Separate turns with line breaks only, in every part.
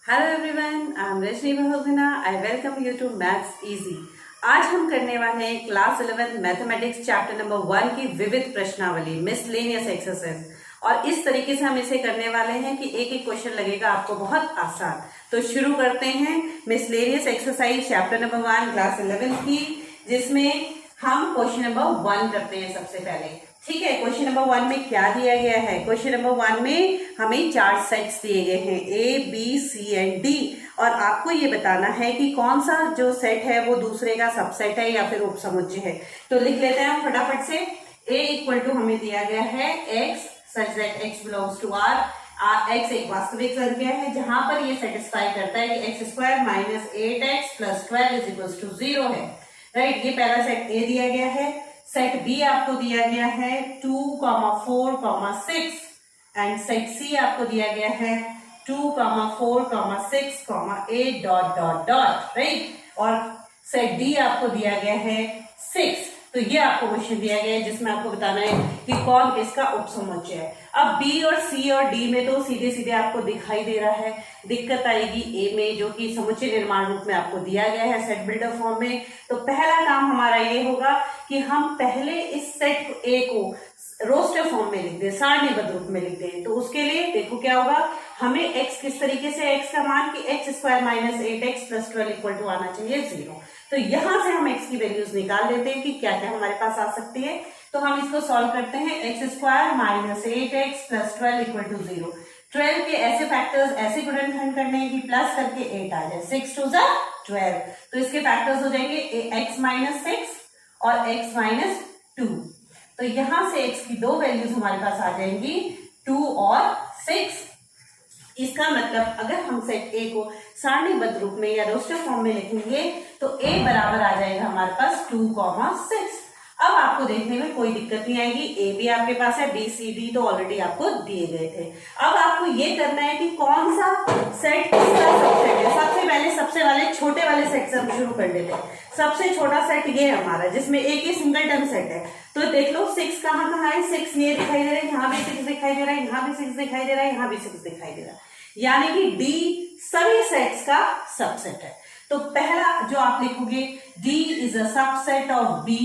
Hello everyone, I am Rajni Bahuguna. I welcome you to maths easy. आज हम करने वाले हैं क्लास 11 मैथमेटिक्स चैप्टर नंबर 1 की विविध प्रश्नावली मिसलेनियस एक्सरसाइज। और इस तरीके से हम इसे करने वाले हैं कि एक एक क्वेश्चन लगेगा आपको बहुत आसान। तो शुरू करते हैं miscellaneous exercise chapter number 1 class 11 की, जिसमें हम क्वेश्चन नंबर 1 करते हैं सबसे पहले। ठीक है, क्वेश्चन नंबर 1 में क्या दिया गया है? क्वेश्चन नंबर 1 में हमें 4 सेट्स दिए गए हैं A, B, C and D, और आपको ये बताना है कि कौन सा जो सेट है वो दूसरे का सबसेट है या फिर उपसमुच्चय है। तो लिख लेते हैं हम फटाफट से। A इक्वल टू हमें दिया गया है x such that x belongs to R। x एक वास्तविक संख्या है जहां पर ये सेटिस्फाई करता है कि x square minus 8x plus 12 is equal to 0 है। राइट, ये पहला सेट A दिया गया है। सेट B आपको दिया गया है 2, 4, 6 एंड सेट C आपको दिया गया है 2, 4, 6, 8 डॉट डॉट डॉट। राइट, और सेट D आपको दिया गया है 6। तो ये आपको क्वेश्चन दिया गया है जिसमें आपको बताना है कि कौन किसका उपसमुच्चय है। अब B और C और D में तो सीधे सीधे आपको दिखाई दे रहा है। दिक्कत आएगी A में, जो कि समुच्चय निर्माण रूप में आपको दिया गया है सेट बिल्डर फॉर्म में। तो पहला काम हमारा ये होगा कि हम पहले इस सेट A को रोस्टर फॉर्म में लिख दें, सारणीबद्ध रूप में लिख दें। तो उसके लिए देखो क्या होगा, हमें x किस तरीके से, x का मान कि x square minus 8x plus 12 equal to आना चाहिए 0। तो यहां से हम x की वैल्यूज निकाल लेते हैं कि क्या क्या हमारे पास आ सकती है। तो हम इसको सॉल्व करते हैं। x square minus 8x plus 12 equal to 0। 12 के ऐसे फैक्टर्स ऐसे गुणनखंड करने हैं कि प्लस करके 8 आ जाए। 6 2 जा 12। तो इसके फैक्टर्स हो जाएंगे x माइनस 6 और x माइनस 2। तो यहां से x की दो वैल्यूज हमारे पास आ जाएंगी 2 और 6। इसका मतलब अगर हम सेट A को सारणीबद्ध रूप में या रोस्टर फॉर्म में लिखेंगे तो A बराबर आ जाएगा हमारे पास 2, 6। अब आपको देखने में कोई दिक्कत नहीं आएगी। A भी आपके पास है, B, C, D तो ऑलरेडी आपको दिए गए थे। अब आपको ये करना है कि कौन सा सेट किसका सबसेट है। सबसे पहले सबसे वाले छोटे वाले सेट से हम शुरू कर लेते हैं। सबसे छोटा सेट ये है हमारा, जिसमें एक ही सिंगल टर्म सेट है। तो देख लो 6 कहाँ कहाँ है। 6 ये दिखाई दे रहा है, यहाँ भी 6 दिखाई दे रहा है, यहाँ भी 6 दिखाई दे रहा है, यहाँ भी 6 दिखाई दे रहा है। यानी कि D सभी सेट्स का सबसेट है। तो पहला जो आप लिखोगे, D is a subset of B।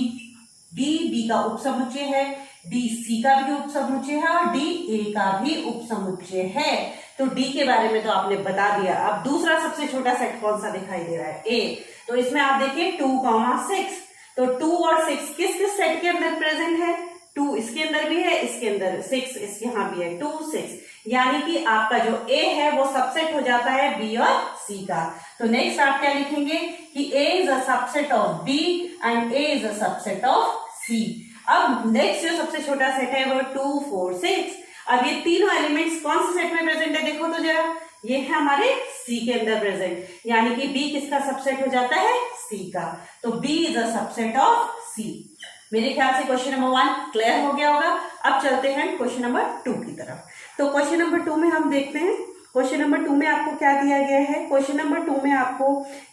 D B का उपसमुच्चय है, D C का भी उपसमुच्चय है और D A का भी उपसमुच्चय है। तो D के बारे में तो आपने बता दिया। अब दूसरा सबसे छोटा सेट कौन सा दिखाई दे रहा है? A। तो इसमें आप देखिए 2, 6। तो 2 और 6 किस किस सेट के अंदर प्रेजेंट है? 2 इसके अंदर भी है, इसके अंदर 6 इसके यहाँ भी है। 2, 6 यानी कि आपका जो A है वो सबसेट हो जाता है B और C का। तो नेक्स्ट आप क्या लिखेंगे कि A is a subset of B and A is a subset of C। अब नेक्स्ट जो सबसे छोटा सेट है वो 2, 4, 6। अब ये तीनों एलिमेंट्स कौन से सेट में प्रेजेंट है देखो तो जरा। ये है हमारे C के अंदर प्रेजेंट, यानी कि B किसका सबसेट हो जाता है? C का। तो B is a subset of C। मेरे ख्याल से क्वेश्चन नंबर 1 क्लियर हो गया होगा। अब चलते हैं क्वेश्चन नंबर 2 की तरफ। तो क्वेश्चन नंबर 2 में हम देखते हैं। क्वेश्चन नंबर 2 में आपको क्या दिया गया है? क्वेश्चन नंबर 2 में आपको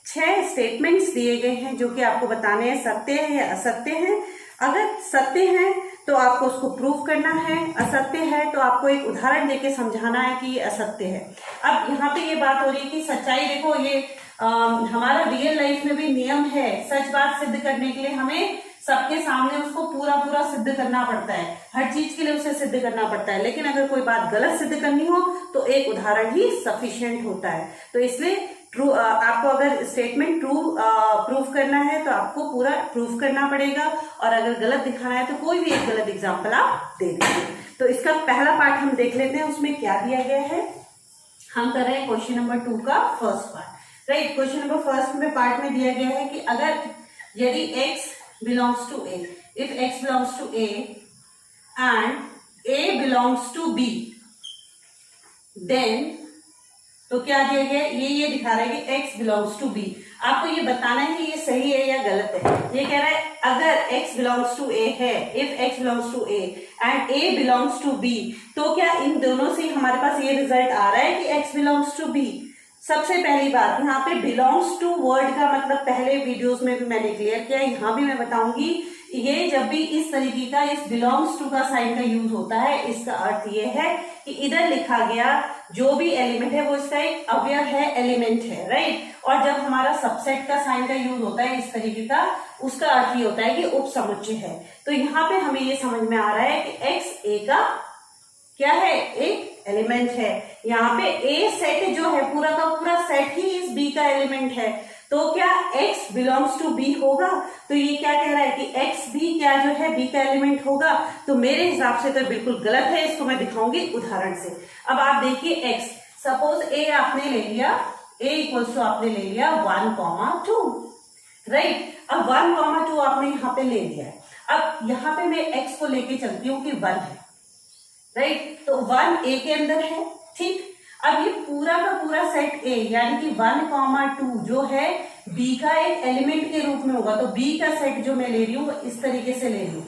6 स्टेटमेंट्स दिए गए हैं जो कि आपको बताने हैं सत्य है या असत्य है। अगर सत्य है तो आपको उसको प्रूव करना है, असत्य है तो आपको एक उदाहरण देके समझाना है कि ये असत्य है। अब यहाँ पे ये बात हो रही है कि सच्चाई, देखो ये हमारा रियल लाइफ में भी नियम है। सच बात सिद्ध करने के लिए हमें सबके सामने उसको पूरा पूरा सिद्ध करना पड़ता है। हर चीज के लिए उसे सिद्ध करना पड़ता है। लेकिन अगर कोई बात गलत सिद्ध करनी हो तो एक उदाहरण ही सफिशिएंट होता है। तो इसलिए ट्रू, आपको अगर स्टेटमेंट प्रूफ करना है तो आपको पूरा प्रूफ करना पड़ेगा, और अगर गलत दिखाना है तो कोई भी एक गलत एग्जाम्पल आप दे दीजिए। तो इसका पहला पार्ट हम देख लेते हैं, उसमें क्या दिया गया है। हम कर रहे हैं क्वेश्चन नंबर 2 का first part. Right, question number first में पार्ट में दिया गया है कि अगर यदि x belongs to A, if x belongs to A and A belongs to B, then तो क्या दिया गया? ये दिखा रहा है कि x belongs to B। आपको ये बताना है कि ये सही है या गलत है। ये कह रहा है अगर x belongs to A है, if x belongs to A and A belongs to B, तो क्या इन दोनों से हमारे पास ये रिजल्ट आ रहा है कि x belongs to B। सबसे पहली बात, यहाँ पे बिलोंग्स टू वर्ड का मतलब पहले वीडियोस में भी मैंने क्लियर किया, यहाँ भी मैं बताऊंगी। ये जब भी इस तरीके का इस बिलोंग्स टू का साइन का यूज होता है, इसका अर्थ ये है कि इधर लिखा गया जो भी एलिमेंट है वो इसका एक अवयव है, एलिमेंट है, राइट। और जब हमारा सबसेट का साइन का यूज होता है इस तरीके का, उसका अर्थ ये होता है कि उपसमुच्चय है। तो यहाँ पे हमें ये समझ में आ रहा है कि x a का क्या है, एक एलिमेंट है। यहाँ पे a सेट जो है पूरा का पूरा सेट ही इस b का एलिमेंट है। तो क्या x बिलोंग्स टू b होगा? तो ये क्या कह रहा है कि x भी क्या जो है b का एलिमेंट होगा? तो मेरे हिसाब से तो बिल्कुल गलत है, इसको मैं दिखाऊंगी उदाहरण से। अब आप देखिए x, सपोज a आपने ले लिया, a इक्वल्स टू आपने ले लिया 1,2, राइट। अब 1,2 आपने यहाँ पे ले लिया है। अब यहाँ पे मैं x को लेके चलती हूँ कि 1 है, राइट। तो 1 a के अंदर है, ठीक। अब ये पूरा का पूरा सेट A यानी कि 1,2 जो है B का एक एलिमेंट के रूप में होगा। तो B का सेट जो मैं ले रही हूँ इस तरीके से ले लूँ,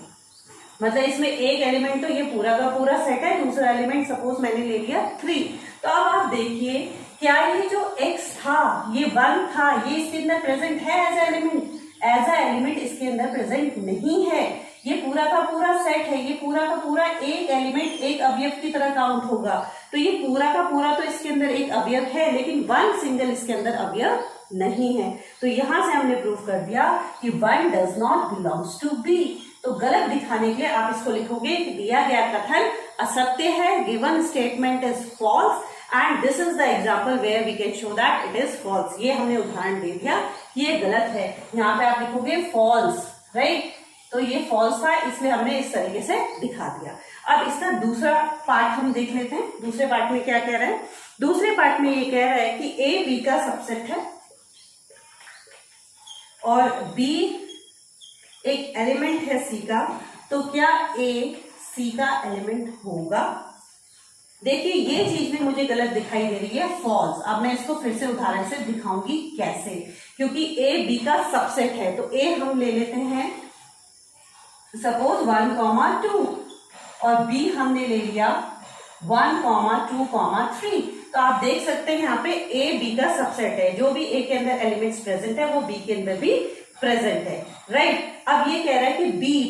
मतलब इसमें एक एलिमेंट तो ये पूरा का पूरा सेट है, दूसरा एलिमेंट सपोज मैंने ले लिया 3। तो अब आप देखिए क्या ये जो x था, ये 1 था, ये इसके अंदर प्रेजेंट है as a element? As a element इसके अंदर प्रेजेंट नहीं है। ये पूरा का पूरा सेट है, ये पूरा का पूरा एक एलिमेंट एक अवयव की तरह काउंट होगा। तो ये पूरा का पूरा तो इसके अंदर एक अवयव है, लेकिन 1 सिंगल इसके अंदर अवयव नहीं है। तो यहां से हमने प्रूव कर दिया कि 1 does not belongs to B। तो गलत दिखाने के लिए आप इसको लिखोगे कि दिया गया कथन असत्य है, given statement is false and this is the example where we can show that it is false. ये हमने उदाहरण दे दिया, ये गलत है। यहाँ पे आप लिखोगे फॉल्स, राइट। तो ये फॉल्स था, इसलिए हमने इस तरीके से दिखा दिया। अब इसका दूसरा पार्ट हम देख लेते हैं। दूसरे पार्ट में क्या कह रहा है? दूसरे पार्ट में ये कह रहा है कि A B का सबसेट है और B एक एलिमेंट है C का। तो क्या A C का एलिमेंट होगा? देखिए ये चीज भी मुझे गलत दिखाई दे रही है, फॉल्स। अब मैं इसको फिर से उदाहरण से दिखाऊंगी कैसे, क्योंकि A B का सबसेट है। तो A हम ले लेते हैं सपोज 1,2 और B हमने ले लिया 1,2,3। तो आप देख सकते हैं यहाँ पे A B का सबसेट है, जो भी A के अंदर एलिमेंट्स प्रेजेंट है वो B के अंदर भी प्रेजेंट है, राइट। अब ये कह रहा है कि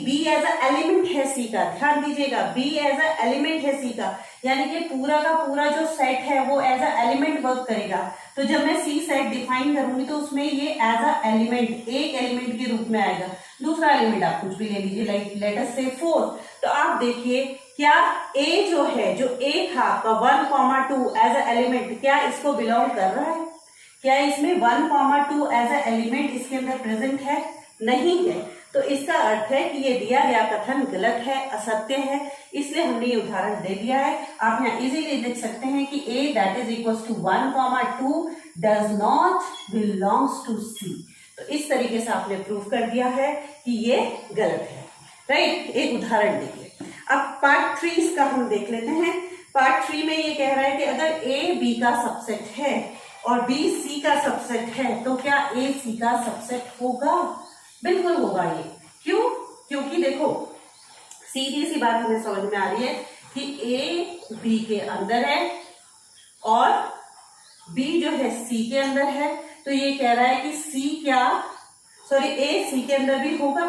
B एज अ एलिमेंट है C का, ध्यान दीजिएगा, B एज अ एलिमेंट है C का, यानी कि पूरा का पूरा जो सेट है वो एज अ एलिमेंट वर्क करेगा। तो जब मैं C सेट डिफाइन करूंगी तो उसमें ये एज अ एलिमेंट एक एलिमेंट के रूप में आएगा। दूसरा एलिमेंट आप कुछ भी ले लीजिए, लाइक लेट अस से 4। तो आप देखिए क्या A जो है, जो A था आपका 1,2 एज अ एलिमेंट, क्या इसको बिलोंग कर रहा है? क्या इसमें 1,2 एज अ एलिमेंट इसके अंदर प्रेजेंट है? नहीं है। तो इसका अर्थ है कि ये दिया गया कथन गलत है, असत्य है, इसलिए हमने ये उदाहरण दे दिया है। आप यहाँ इजीली देख सकते हैं कि A that is equals to 1,2 does not belongs to C। तो इस तरीके से आपने प्रूव कर दिया है कि ये गलत है, राइट। एक उदाहरण देखिए। अब पार्ट 3 इसका हम देख लेते हैं। पार्ट 3 में ये कह रहा है कि अगर A B का सबसेट है और B C का सबसेट है तो क्या A C का सबसेट होगा? बिल्कुल होगा ये। क्यों? क्योंकि देखो सीधी सी बात हमें समझ में आ रही है कि A B के अंदर है और B जो है C के अंदर है। तो ये कह रहा है कि A C के अंदर भी होगा।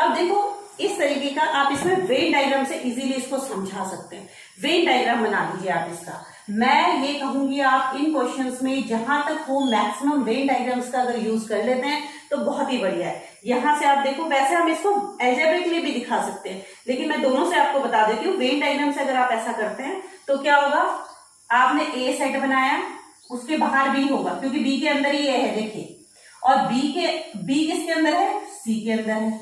अब देखो इस तरीके का आप इसमें वेन डायग्राम से इजीली इसको समझा सकते हैं। वेन डायग्राम बना लीजिए आप इसका। मैं ये कहूंगी आप इन क्वेश्चंस में जहां तक हो मैक्सिमम वेन डायग्राम्स का अगर यूज कर लेते हैं तो बहुत ही बढ़िया है। यहां से आप देखो, वैसे हम इसको एल्जेब्रिकली भी दिखा सकते हैं, लेकिन मैं दोनों से आपको बता देती हूँ। वेन डायग्राम से अगर आप ऐसा करते हैं तो क्या होगा, आपने A सेट बनाया, उसके बाहर B होगा क्योंकि B के अंदर ही A है, देखिए, और B किसके अंदर है? C के अंदर है।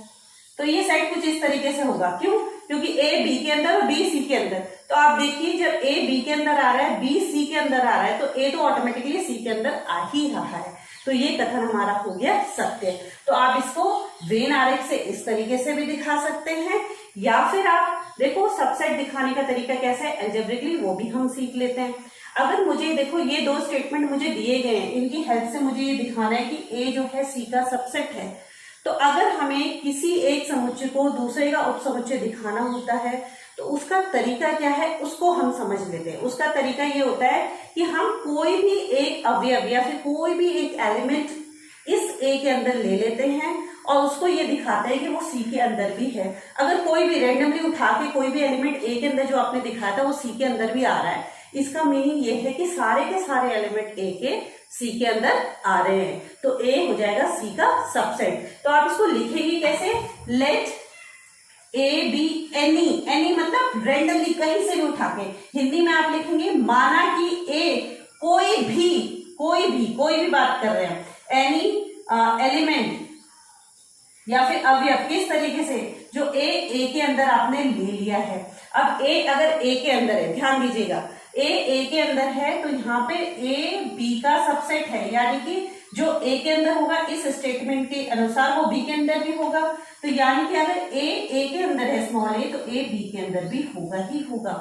तो ये सेट कुछ इस तरीके से होगा। क्यों? क्योंकि A B के अंदर और B C के अंदर। तो आप देखिए जब A B के अंदर आ रहा है, B C के अंदर आ रहा है, तो A तो ऑटोमेटिकली C के अंदर आ ही रहा है। तो ये कथन हमारा हो गया सत्य। तो आप इसको वेन आरेख से इस तरीके से भी दिखा सकते हैं, या फिर आप देखो सबसेट दिखाने का तरीका कैसा है एल्जेब्रिकली, वो भी हम सीख लेते हैं। अगर मुझे देखो ये दो स्टेटमेंट मुझे दिए गए हैं, इनकी हेल्प से मुझे ये दिखाना है कि A जो है C का सबसेट है। तो अगर हमें किसी एक समुच्चय को दूसरे का उपसमुच्चय दिखाना होता है तो उसका तरीका क्या है, उसको हम समझ लेते हैं। उसका तरीका ये होता है कि हम कोई भी एक अवयव या फिर कोई भी एक एलिमेंट इस A के अंदर ले लेते हैं और उसको ये दिखाते हैं कि वो C के अंदर भी है। अगर कोई भी रैंडमली उठा के कोई भी एलिमेंट A के अंदर जो आपने दिखाया था वो C के अंदर भी आ रहा है, इसका मीनिंग ये है कि सारे के सारे एलिमेंट ए के सी के अंदर आ रहे हैं, तो ए हो जाएगा सी का सबसेट। तो आप इसको लिखेंगे कैसे, let A be any, any मतलब रेंडमली कहीं से भी उठा के, हिंदी में आप लिखेंगे माना कि ए कोई भी बात कर रहे हैं, एनी एलिमेंट या फिर अवयव, किस तरीके से जो ए के अंदर आपने ले लिया है। अब ए अगर ए के अंदर है, ध्यान दीजिएगा, ए के अंदर है तो यहाँ पे ए बी का सबसेट है, यानी कि जो ए के अंदर होगा इस स्टेटमेंट के अनुसार वो बी के अंदर भी होगा। तो यानी कि अगर ए के अंदर है स्मॉल ए, तो ए बी के अंदर भी होगा ही होगा,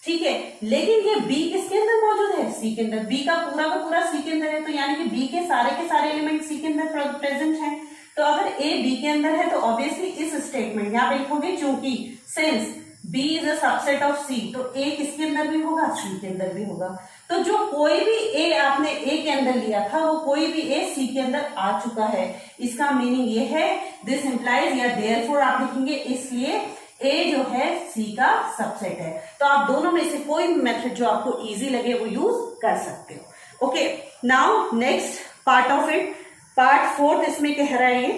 ठीक है। लेकिन ये बी किसके अंदर मौजूद है, सी के अंदर, बी का पूरा सी के अंदर है, तो यानी कि बी के सारे एलिमेंट सी के अंदर प्रेजेंट है। तो अगर ए बी के अंदर है तो ऑब्वियसली इस स्टेटमेंट यहाँ पे लिखोगे चूंकि since B is a subset of C, तो ए किसके अंदर भी होगा, सी के अंदर भी होगा। तो जो कोई भी ए आपने ए के अंदर लिया था वो कोई भी ए सी के अंदर आ चुका है। इसका मीनिंग ये है दिस इंप्लाइज या देयरफॉर आप लिखेंगे, इसलिए ए जो है सी का सबसेट है। तो आप दोनों में से कोई भी मेथड जो आपको इजी लगे वो यूज कर सकते हो। Okay, now next part of it, part 4 इसमें कह रहा है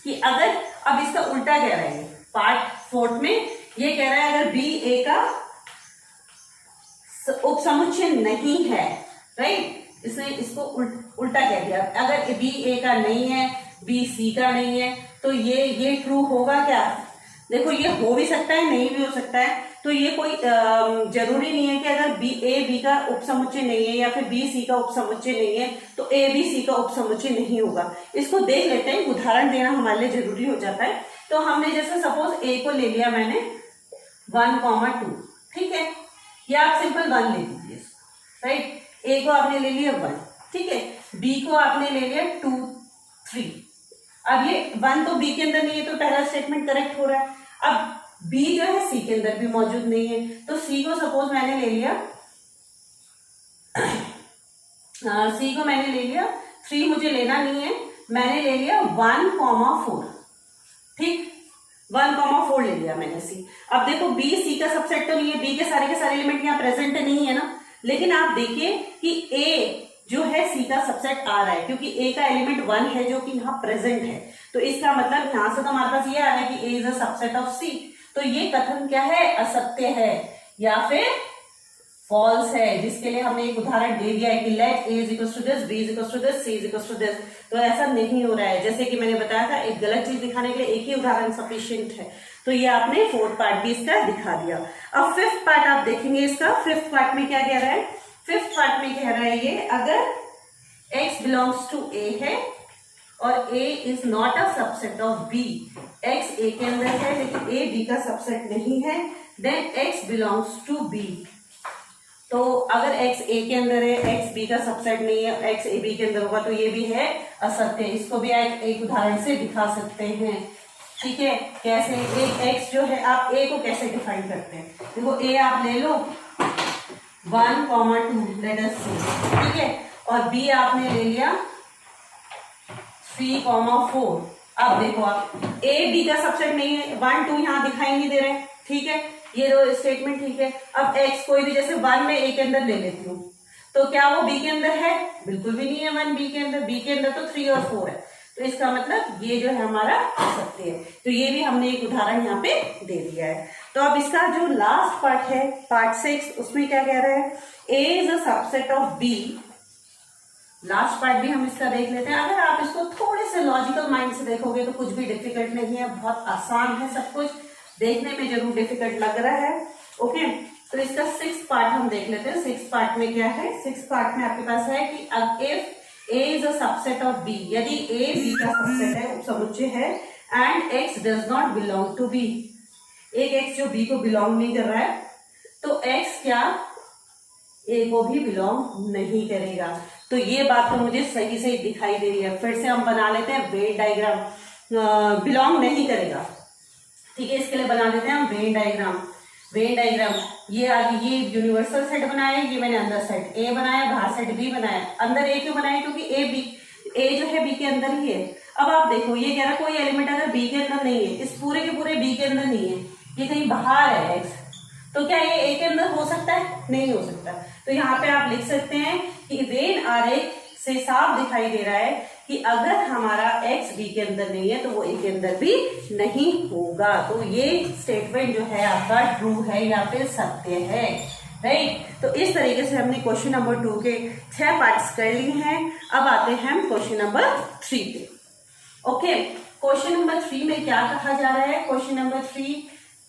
कि अगर, अब इसका उल्टा कह रहा है, पार्ट 4 में ये कह रहा है अगर बी ए का उपसमुच्चय नहीं है, राइट, इसने इसको उल्टा कह दिया। अगर बी ए का नहीं है, बी सी का नहीं है, तो ये ट्रू होगा क्या? देखो ये हो भी सकता है, नहीं भी हो सकता है, तो ये कोई जरूरी नहीं है कि अगर ए बी का उपसमुच्चय नहीं है या फिर बी सी का उपसमुच्चय नहीं है तो ए बी सी का उपसमुच्चय नहीं होगा। इसको देख लेते हैं, उदाहरण देना हमारे लिए जरूरी हो जाता है। तो हमने जैसे सपोज ए को ले लिया मैंने 1,2, ठीक है, या आप सिंपल 1 ले लीजिए, राइट। ए को आपने ले लिया 1, ठीक है, बी को आपने ले लिया 2, 3। अब ये 1 तो बी के अंदर नहीं है तो पहला स्टेटमेंट करेक्ट हो रहा है। अब बी जो है सी के अंदर भी मौजूद नहीं है, तो सी को सपोज मैंने ले लिया सी को मैंने ले लिया 3, मुझे लेना नहीं है, मैंने ले लिया 1,4, ठीक, 1,4 ले लिया मैंने सी। अब देखो बी सी का सबसेट तो नहीं है, बी के सारे एलिमेंट यहाँ प्रेजेंट नहीं है ना, लेकिन आप देखिए कि ए जो है सी का सबसेट आ रहा है क्योंकि ए का एलिमेंट 1 है जो कि यहाँ प्रेजेंट है। तो इसका मतलब यहां से तो हमारे पास ये आ रहा है कि A is a subset of C. तो ये कथन क्या है, असत्य है या फिर फॉल्स है, जिसके लिए हमने एक उदाहरण दे दिया है कि let A is equal to this, B is equal to this, C is equal to this. तो ऐसा नहीं हो रहा है, जैसे कि मैंने बताया था एक गलत चीज दिखाने के लिए एक ही उदाहरण सफिशिएंट है। तो ये आपने 4th पार्ट भी इसका दिखा दिया। अब 5th पार्ट आप देखेंगे इसका, 5th पार्ट में क्या कह रहा है, 5th पार्ट में कह रहा है ये अगर x बिलोंग्स टू a है और a is not a subset of b, x a के अंदर है लेकिन a b का सबसेट नहीं है, then x belongs to b। तो अगर x a के अंदर है, x b का सबसेट नहीं है, x a b के अंदर होगा तो ये भी है असत्य। इसको भी आप एक उदाहरण से दिखा सकते हैं, ठीक है। कैसे, एक x जो है आप a को कैसे डिफाइन करते हैं, देखो a आप ले लो 1,2 लेट अस सी, ठीक है, और b आपने ले लिया 3,4। अब देखो आप a b का सबसेट नहीं है, 1 2 यहाँ दिखाई नहीं दे रहे, ठीक है, ये दो स्टेटमेंट ठीक है। अब x कोई भी जैसे 1 में a के अंदर ले लेती हूँ तो क्या वो b के अंदर है, बिल्कुल भी नहीं है 1 b के अंदर, b के अंदर तो 3 और 4 है। तो इसका मतलब ये जो है हमारा सत्य है। तो ये भी हमने एक उदाहरण यहाँ पे दे दिया है। तो अब इसका जो लास्ट पार्ट है, पार्ट 6, उसमें क्या कह रहा है, a is a subset of b। Last part भी हम इसका देख लेते हैं। अगर आप इसको थोड़े से लॉजिकल माइंड से देखोगे तो कुछ भी डिफिकल्ट नहीं है, बहुत आसान है सब कुछ, देखने में जरूर डिफिकल्ट लग रहा है। ओके, तो इसका 6th पार्ट हम देख लेते हैं। 6th पार्ट में क्या है, 6th पार्ट में आपके पास है कि if a is a subset of b, यदि a b का सबसेट है, उपसमुच्चय है, and x does not belong to b, एक x जो b को बिलोंग नहीं कर रहा है, तो x क्या a को भी बिलोंग नहीं करेगा। तो ये बात तो मुझे सही से दिखाई दे रही है। फिर से हम बना लेते हैं वेन डायग्राम, बिलोंग नहीं करेगा, ठीक है, इसके लिए बना देते हैं हम वेन डायग्राम। वेन डायग्राम, ये आगे ये यूनिवर्सल सेट बनाया, ये मैंने अंदर सेट A बनाया, बाहर सेट B बनाया। अंदर A क्यों बनाया, क्योंकि A जो है B के अंदर ही है। अब आप देखो ये कह रहा है कोई एलिमेंट अगर B के अंदर नहीं है, इस पूरे के पूरे B के अंदर नहीं है, ये कहीं बाहर है X, तो क्या ये ए के अंदर हो सकता है? नहीं हो सकता। तो यहाँ पे आप लिख सकते हैं कि वेन आरेख से साफ दिखाई दे रहा है कि अगर हमारा x b के अंदर नहीं है तो वो a के अंदर भी नहीं होगा। तो ये स्टेटमेंट जो है आपका ट्रू है या फिर सत्य है, राइट। तो इस तरीके से हमने क्वेश्चन नंबर 2 के 6 पार्ट्स कर लिए हैं। अब आते हैं हम क्वेश्चन नंबर 3 पे। ओके, क्वेश्चन नंबर 3 में क्या कहा जा रहा है? क्वेश्चन नंबर 3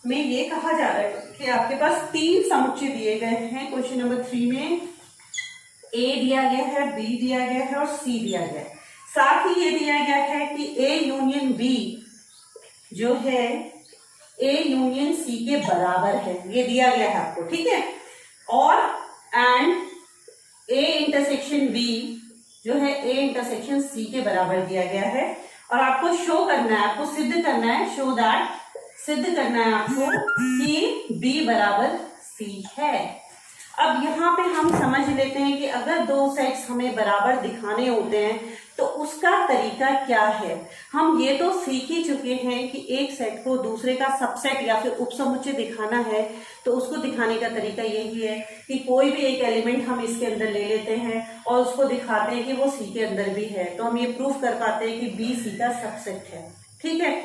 में ये कहा जा रहा है कि आपके पास 3 समुच्चय दिए गए हैं। क्वेश्चन नंबर 3 में A दिया गया है, B दिया गया है और C दिया गया है। साथ ही ये दिया गया है कि A यूनियन B जो है A यूनियन C के बराबर है, ये दिया गया है आपको, ठीक है। और एंड A इंटरसेक्शन B जो है A इंटरसेक्शन C के बराबर दिया गया है। और आपको शो करना है, आपको सिद्ध करना है, शो दैट, सिद्ध करना है आपको कि B बराबर C है। अब यहाँ पे हम समझ लेते हैं कि अगर दो सेट्स हमें बराबर दिखाने होते हैं तो उसका तरीका क्या है। हम ये तो सीख ही चुके हैं कि एक सेट को दूसरे का सबसेट या फिर उपसमुच्चय दिखाना है तो उसको दिखाने का तरीका यही है कि कोई भी एक एलिमेंट हम इसके अंदर ले लेते हैं और उसको दिखाते हैं कि वो सी के अंदर भी है, तो हम ये प्रूफ कर पाते हैं कि बी सी का सबसेट है, ठीक है।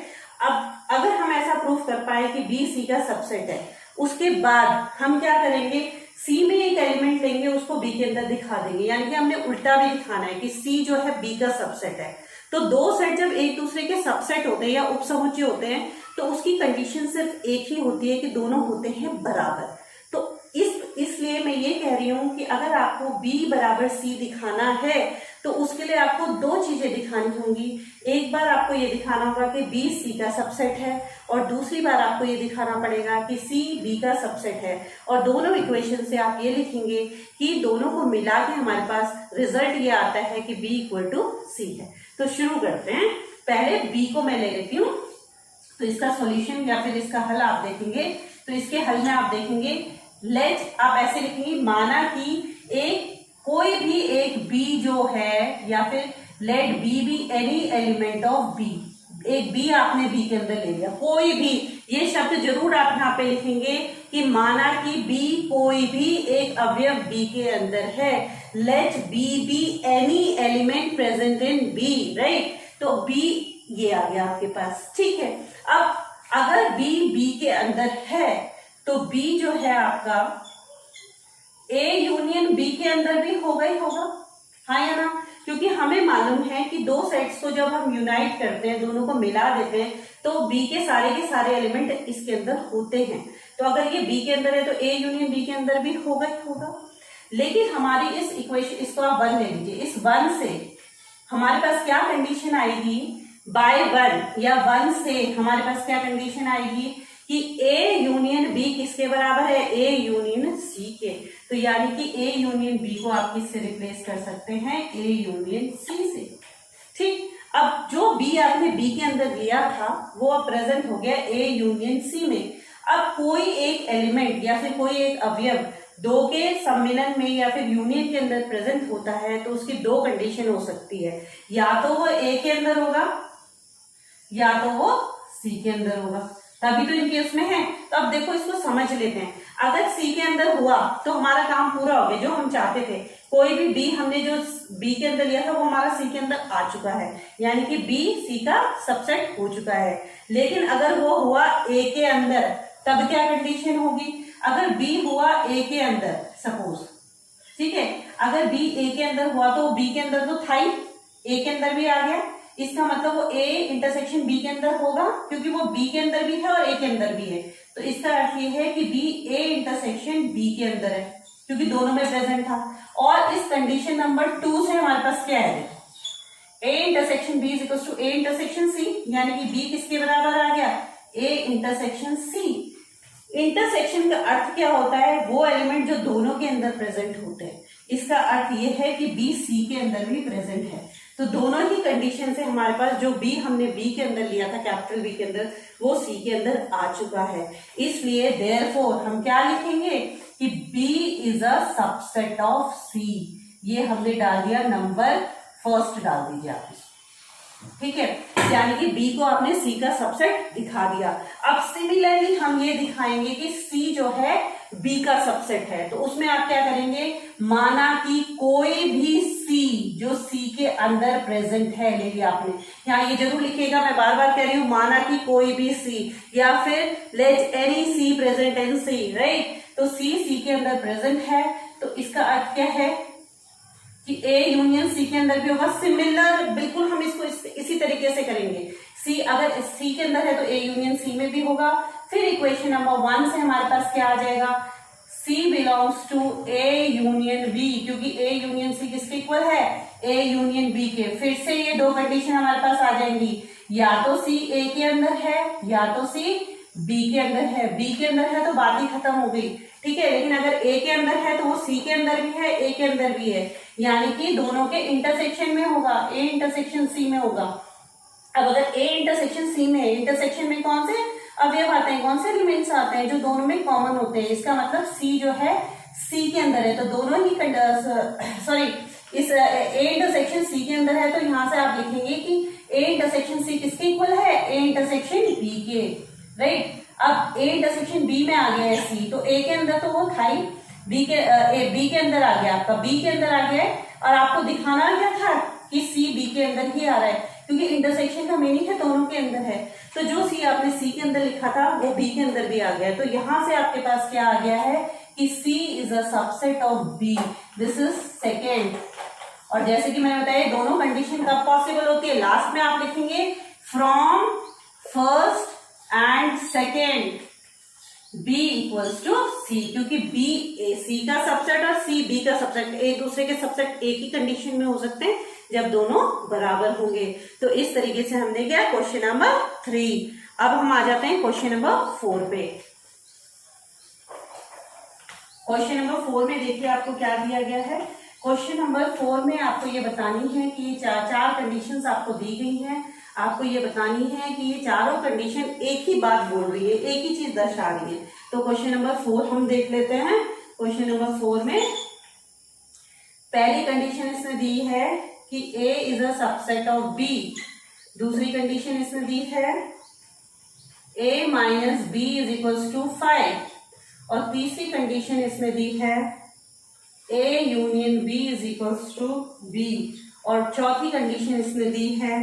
अब अगर हम ऐसा प्रूफ कर पाए कि बी सी का सबसेट है, उसके बाद हम क्या करेंगे, सी में एक एलिमेंट लेंगे, उसको बी के अंदर दिखा देंगे, यानी कि हमने उल्टा भी दिखाना है कि सी जो है बी का सबसेट है। तो दो सेट जब एक दूसरे के सबसेट होते हैं या उपसमुच्चय होते हैं तो उसकी कंडीशन सिर्फ एक ही होती है कि दोनों होते हैं बराबर। तो इसलिए मैं ये कह रही हूं कि अगर आपको B बराबर C दिखाना है तो उसके लिए आपको दो चीजें दिखानी होंगी। एक बार आपको ये दिखाना होगा कि B C का सबसेट है और दूसरी बार आपको ये दिखाना पड़ेगा कि C B का सबसेट है। और दोनों इक्वेशन से आप ये लिखेंगे कि दोनों को मिला के हमारे पास रिजल्ट ये आता है कि B इक्वल टू C है। तो शुरू करते हैं। पहले B को मैं ले लेती हूँ, तो इसका सॉल्यूशन या फिर इसका हल आप देखेंगे। तो इसके हल में आप देखेंगे, लेट आप ऐसे लिखेंगे, माना कि कोई भी एक B जो है, या फिर let B be any element of B। एक B आपने B के अंदर ले लिया, कोई भी, ये शब्द जरूर आप यहाँ पे लिखेंगे कि माना कि B कोई भी एक अवयव B के अंदर है। Let B be any element present in B, right. तो B ये आ गया आपके पास, ठीक है। अब अगर B के अंदर है तो B जो है आपका A यूनियन B के अंदर भी होगा ही होगा, हाँ या ना। क्योंकि हमें मालूम है कि दो सेट्स को जब हम यूनाइट करते हैं, दोनों को मिला देते हैं, तो B के सारे एलिमेंट इसके अंदर होते हैं। तो अगर ये B के अंदर है तो A यूनियन B के अंदर भी होगा ही होगा। लेकिन हमारी इस इक्वेशन, इसको आप 1 ले लीजिए, इस 1 से हमारे पास क्या कंडीशन आएगी, बाय 1 या 1 से हमारे पास क्या कंडीशन आएगी कि A यूनियन B किसके बराबर है, A यूनियन C के। तो यानी कि A यूनियन B को आप किससे रिप्लेस कर सकते हैं, A यूनियन C से, ठीक। अब जो B आपने B के अंदर लिया था वो अब प्रेजेंट हो गया A यूनियन C में। अब कोई एक एलिमेंट या फिर कोई एक अवयव दो के सम्मिलन में या फिर यूनियन के अंदर प्रेजेंट होता है तो उसकी दो कंडीशन हो सकती है, या तो वो A के अंदर होगा या तो वो C के अंदर होगा, तभी तो इनके उसमें है। तो अब देखो इसको समझ लेते हैं। अगर C के अंदर हुआ तो हमारा काम पूरा हो गया, जो हम चाहते थे। कोई भी B हमने जो B के अंदर लिया था वो हमारा C के अंदर आ चुका है, यानी कि B C का सबसेट हो चुका है। लेकिन अगर वो हुआ A के अंदर तब क्या कंडीशन होगी, अगर B हुआ A के अंदर सपोज, ठीक है, अगर B A के अंदर हुआ तो B के अंदर तो था ही, A के अंदर भी आ गया, इसका मतलब वो A इंटरसेक्शन B के अंदर होगा, क्योंकि वो B के अंदर भी है और A के अंदर भी है। तो इसका अर्थ ये है कि B A इंटरसेक्शन B के अंदर है, क्योंकि दोनों में प्रेजेंट था। और इस कंडीशन नंबर 2 से हमारे पास क्या है, A intersection B is equal to A intersection C, यानी कि B किसके बराबर आ गया, A इंटरसेक्शन C। इंटरसेक्शन का अर्थ क्या होता है, वो एलिमेंट जो दोनों के अंदर प्रेजेंट होते हैं। इसका अर्थ ये है कि B C के अंदर भी प्रेजेंट है। तो दोनों ही कंडीशन से हमारे पास जो B हमने B के अंदर लिया था, कैपिटल B के अंदर, वो C के अंदर आ चुका है। इसलिए देयरफॉर हम क्या लिखेंगे कि B is a subset of C। ये हमने डाल दिया, नंबर फर्स्ट डाल दीजिए आप, ठीक है। यानी कि B को आपने C का सबसेट दिखा दिया। अब सिमिलरली हम ये दिखाएंगे कि C जो है बी का सबसेट है, तो उसमें आप क्या करेंगे, माना कि कोई भी सी जो सी के अंदर प्रेजेंट है, ले लिया आपने, यहाँ ये जरूर लिखिएगा, मैं बार बार कह रही हूं, माना कि कोई भी सी, या फिर let any C present in C, right. तो सी के अंदर प्रेजेंट है, तो इसका अर्थ क्या है कि ए यूनियन सी के अंदर भी होगा। सिमिलर बिल्कुल हम इसको इसी तरीके से करेंगे, सी अगर सी के अंदर है तो ए यूनियन सी में भी होगा। फिर इक्वेशन नंबर 1 से हमारे पास क्या आ जाएगा, C belongs to A union B, क्योंकि ए यूनियन सी किसके इक्वल है, ए यूनियन बी के। फिर से ये दो कंडीशन हमारे पास आ जाएंगी, या तो सी ए के अंदर है या तो सी बी के अंदर है। बी के अंदर है तो बात ही खत्म हो गई, ठीक है। लेकिन अगर ए के अंदर है तो वो सी के अंदर भी है, ए के अंदर भी है, यानी कि दोनों के इंटरसेक्शन में होगा, ए इंटरसेक्शन सी में होगा। अब अगर ए इंटरसेक्शन सी में, इंटरसेक्शन में कौन से अवयव आते हैं, कौन से एलिमेंट्स आते हैं जो दोनों में कॉमन होते हैं, इसका मतलब सी जो है सी के अंदर है, तो दोनों ही सॉरी इस ए इंटरसेक्शन सी के अंदर है, तो यहां से आप लिखेंगे कि ए इंटरसेक्शन सी किसके इक्वल है, ए इंटरसेक्शन बी के, राइट। अब ए इंटरसेक्शन बी में आ गया है सी, तो ए के अंदर तो वो था ही, बी के अंदर आ गया, आपका बी के अंदर आ गया है, और आपको दिखाना क्या था कि सी बी के अंदर ही आ रहा है, क्योंकि इंटरसेक्शन का मीनिंग है दोनों के अंदर है। तो जो सी आपने सी के अंदर लिखा था वो बी के अंदर भी आ गया है, तो यहां से आपके पास क्या आ गया है कि C is a subset of B, this is second. और जैसे कि मैंने बताया दोनों कंडीशन कब पॉसिबल होती है, लास्ट में आप लिखेंगे from first and second B equals to C, क्योंकि B ए सी का सबसेट और सी बी का सबसेट एक दूसरे के सबसेट एक ही कंडीशन में हो सकते हैं जब दोनों बराबर होंगे। तो इस तरीके से हमने किया क्वेश्चन नंबर 3। अब हम आ जाते हैं क्वेश्चन नंबर 4 पे। क्वेश्चन नंबर 4 में देखिए आपको क्या दिया गया है। क्वेश्चन नंबर 4 में आपको ये बतानी है कि चार कंडीशंस आपको दी गई हैं, आपको ये बतानी है कि ये चारों कंडीशन एक ही बात बोल रही है, एक ही चीज दर्शा रही है। तो क्वेश्चन नंबर 4 हम देख लेते हैं। क्वेश्चन नंबर 4 में पहली कंडीशन इसने दी है कि A is a subset of B। दूसरी कंडीशन इसने दी है A minus B is equals to 5। और तीसरी कंडीशन इसने दी है A union B is equals to B। और चौथी कंडीशन इसने दी है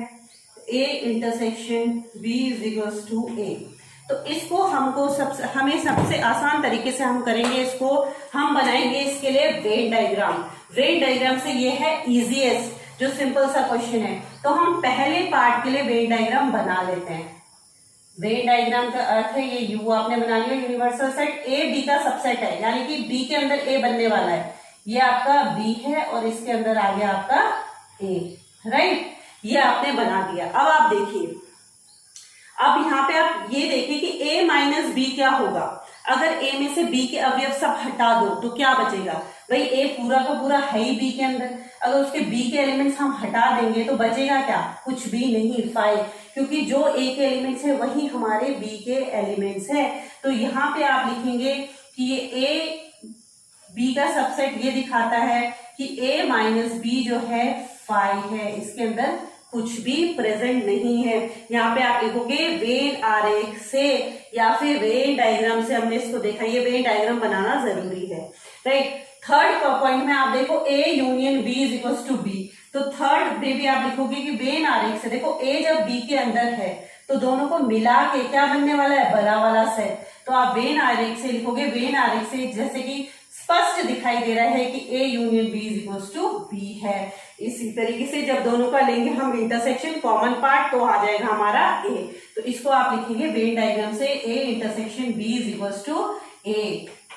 A intersection B is equals to A। तो इसको हमें सबसे आसान तरीके से हम करेंगे, इसको हम बनाएंगे इसके लिए वेन डायग्राम। वेन डायग्राम से ये है इजीएस्ट, जो सिंपल सा क्वेश्चन है। तो हम पहले पार्ट के लिए वेन डायग्राम बना लेते हैं। वेन डायग्राम का अर्थ है ये यू आपने बना लिया, यूनिवर्सल सेट A B का सबसेट है, यानी कि B के अंदर A बनने वाला है। ये आपका B है और इसके अंदर आ गया आपका A, राइट। ये आपने बना दिया। अब आप देखिए, अब यहाँ पे आप ये देखिए कि A माइनस B क्या होगा। अगर A में से B के अवयव सब हटा दो तो क्या बचेगा, भाई A पूरा का पूरा है ही B के अंदर, अगर उसके B के एलिमेंट्स हम हटा देंगे तो बचेगा क्या, कुछ भी नहीं, 5, क्योंकि जो A के एलिमेंट्स है वही हमारे B के एलिमेंट्स है। तो यहाँ पे आप लिखेंगे कि ये A B का सबसेट ये दिखाता है कि A माइनस B जो है 5 है, इसके अंदर कुछ भी प्रेजेंट नहीं है। यहाँ पे आप लिखोगे वेन आरेख से या फिर वेन डायग्राम से, हमने इसको देखा, ये वेन डायग्राम बनाना जरूरी है, राइट। थर्ड पॉइंट में आप देखो A union B is equal to B। तो थर्ड में भी आप लिखोगे कि वेन आरेख से देखो A जब B के अंदर है तो दोनों को मिला के क्या बनने वाला है, बड़ा वाला सेट। तो आप वेन आरेख से लिखोगे, वेन आरेख से जैसे कि स्पष्ट दिखाई दे रहा है कि A union B is equal to B है। इसी तरीके से जब दोनों का लेंगे हम इंटरसेक्शन कॉमन पार्ट तो आ जाएगा हमारा A। तो इसको आप लिखेंगे वेन डायग्राम से A intersection B is equal to A।